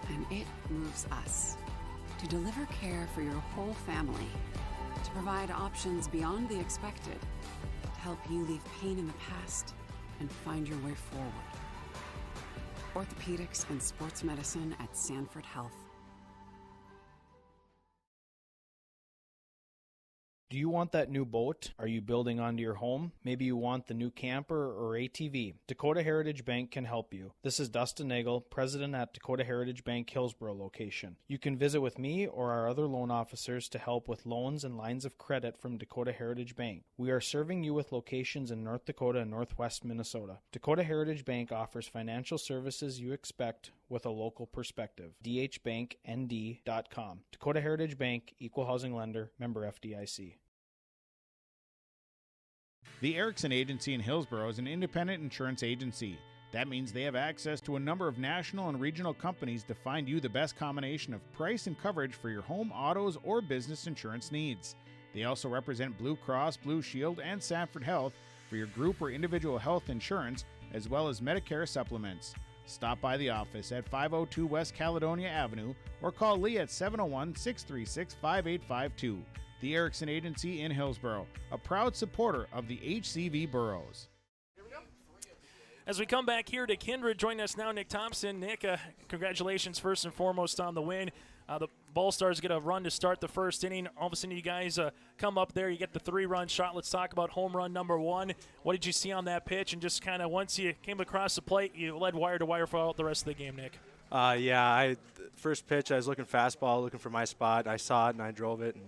K: and it moves us. To deliver care for your whole family, to provide options beyond the expected, to help you leave pain in the past and find your way forward. Orthopedics and sports medicine at Sanford Health.
L: Do you want that new boat? Are you building onto your home? Maybe you want the new camper or ATV. Dakota Heritage Bank can help you. This is Dustin Nagel, president at Dakota Heritage Bank Hillsborough location. You can visit with me or our other loan officers to help with loans and lines of credit from Dakota Heritage Bank. We are serving you with locations in North Dakota and Northwest Minnesota. Dakota Heritage Bank offers financial services you expect with a local perspective. dhbanknd.com. Dakota Heritage Bank, Equal Housing Lender, member FDIC.
M: The Erickson Agency in Hillsborough is an independent insurance agency. That means they have access to a number of national and regional companies to find you the best combination of price and coverage for your home, autos, or business insurance needs. They also represent Blue Cross, Blue Shield, and Sanford Health for your group or individual health insurance, as well as Medicare supplements. Stop by the office at 502 West Caledonia Avenue or call Lee at 701-636-5852. The Erickson Agency in Hillsborough, a proud supporter of the HCV boroughs.
D: As we come back here to Kindred, join us now, Nick Thompson. Nick, congratulations first and foremost on the win. The Ball Stars get a run to start the first inning. All of a sudden, you guys come up there. You get the 3-run shot. Let's talk about home run number 1. What did you see on that pitch? And just kind of once you came across the plate, you led wire to wire for the rest of the game, Nick.
T: First pitch, I was looking fastball, looking for my spot. I saw it, and I drove it. And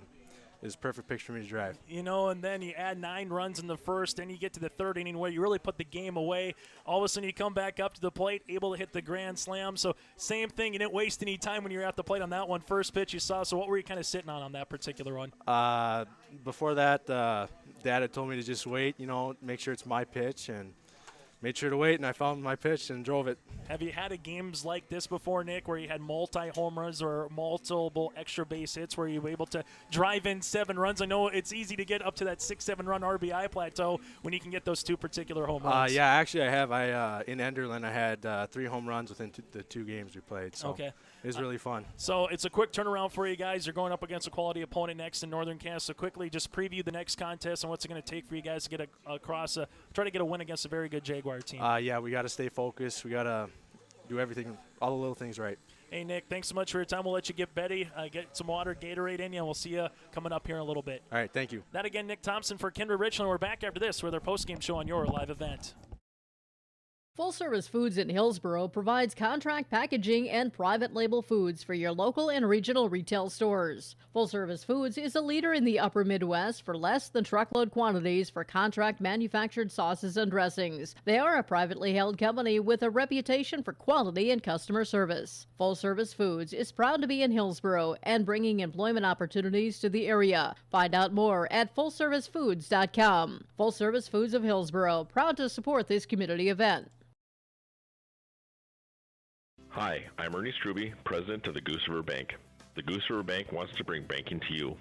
T: it was a perfect pitch for me to drive.
D: You know, and then you add 9 runs in the first, then you get to the third inning where you really put the game away. All of a sudden you come back up to the plate, able to hit the grand slam. So same thing, you didn't waste any time when you were at the plate on that one. First pitch you saw, so what were you kind of sitting on that particular one?
T: Before that, Dad had told me to just wait, make sure it's my pitch, and made sure to wait, and I found my pitch and drove it.
D: Have you had games like this before, Nick, where you had multi-home runs or multiple extra base hits where you were able to drive in 7 runs? I know it's easy to get up to that 6-7 run RBI plateau when you can get those 2 particular home runs.
T: Actually I have. In Enderlin I had 3 home runs within the 2 games we played. So
D: okay.
T: It was really fun.
D: So it's a quick turnaround for you guys. You're going up against a quality opponent next in Northern Cass. So quickly just preview the next contest and what's it going to take for you guys to get try to get a win against a very good Jaguar team.
T: We got to stay focused. We got to do everything, all the little things right.
D: Hey, Nick, thanks so much for your time. We'll let you get Betty, get some water, Gatorade in you, and we'll see you coming up here in a little bit.
T: All right, thank you.
D: That again, Nick Thompson for Kindred Richland. We're back after this with our postgame show on your live event.
J: Full Service Foods in Hillsborough provides contract packaging and private label foods for your local and regional retail stores. Full Service Foods is a leader in the upper Midwest for less than truckload quantities for contract manufactured sauces and dressings. They are a privately held company with a reputation for quality and customer service. Full Service Foods is proud to be in Hillsborough and bringing employment opportunities to the area. Find out more at fullservicefoods.com. Full Service Foods of Hillsborough, proud to support this community event.
N: Hi, I'm Ernie Struby, president of the Goose River Bank. The Goose River Bank wants to bring banking to you.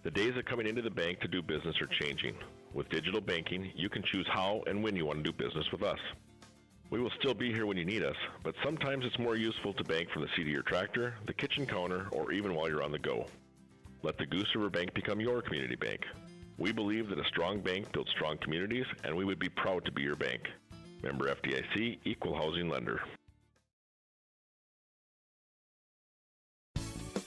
N: The days of coming into the bank to do business are changing. With digital banking, you can choose how and when you want to do business with us. We will still be here when you need us, but sometimes it's more useful to bank from the seat of your tractor, the kitchen counter, or even while you're on the go. Let the Goose River Bank become your community bank. We believe that a strong bank builds strong communities, and we would be proud to be your bank. Member FDIC, Equal Housing Lender.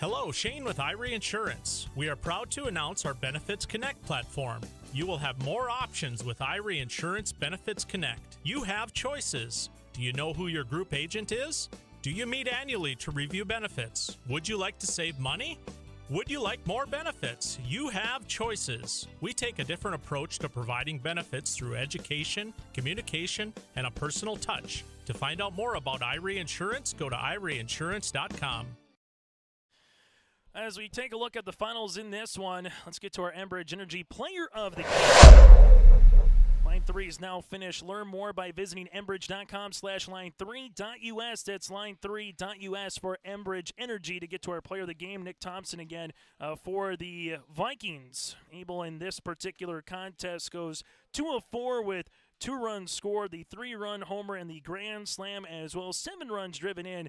O: Hello, Shane with Irie Insurance. We are proud to announce our Benefits Connect platform. You will have more options with Irie Insurance Benefits Connect. You have choices. Do you know who your group agent is? Do you meet annually to review benefits? Would you like to save money? Would you like more benefits? You have choices. We take a different approach to providing benefits through education, communication, and a personal touch. To find out more about Irie Insurance, go to IrieInsurance.com.
D: As we take a look at the finals in this one, let's get to our Enbridge Energy Player of the Game. Line 3 is now finished. Learn more by visiting enbridge.com/line3.us. That's line3.us for Enbridge Energy to get to our Player of the Game. Nick Thompson again for the Vikings. Able in this particular contest goes 2 of 4 with 2 runs scored, the 3-run homer, and the grand slam as well. 7 runs driven in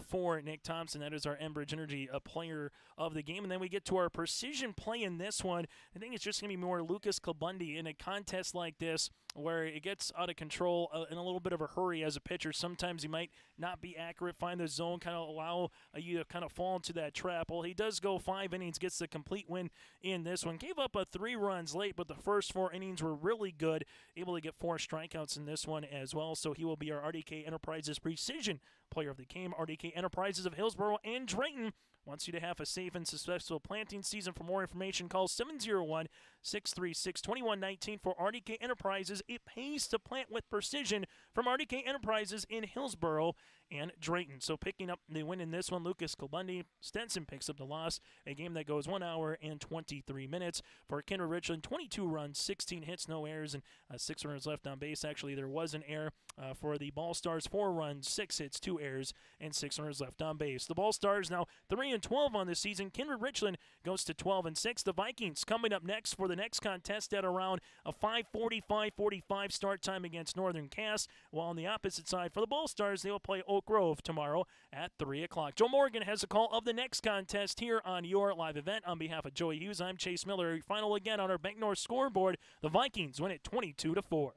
D: for Nick Thompson. That is our Enbridge Energy player of the game. And then we get to our precision play in this one. I think it's just going to be more Lucas Klabundi in a contest like this where it gets out of control in a little bit of a hurry as a pitcher. Sometimes he might not be accurate, find the zone, kind of allow you to kind of fall into that trap. Well, he does go 5 innings, gets the complete win in this one. Gave up 3 runs late, but the first 4 innings were really good. Able to get 4 strikeouts in this one as well. So he will be our RDK Enterprises Precision Player of the Game. RDK Enterprises of Hillsborough and Drayton wants you to have a safe and successful planting season. For more information, call 701-636-2119 for RDK Enterprises. It pays to plant with precision from RDK Enterprises in Hillsborough and Drayton. So picking up the win in this one, Lucas Klabundi. Stenson picks up the loss. A game that goes 1 hour and 23 minutes. For Kindred Richland, 22 runs, 16 hits, no errors, and 6 runners left on base. Actually, there was an error for the Ball Stars. 4 runs, 6 hits, 2 errors, and 6 runners left on base. The Ball Stars now 3-12 on the season. Kindred Richland goes to 12-6. The Vikings coming up next for the next contest at around a 5:45 start time against Northern Cass. While on the opposite side for the Ball Stars, they will play Oak Grove tomorrow at 3 o'clock. Joe Morgan has a call of the next contest here on your live event. On behalf of Joey Hughes, I'm Chase Miller. Final again on our Bank North scoreboard. The Vikings win it 22-4.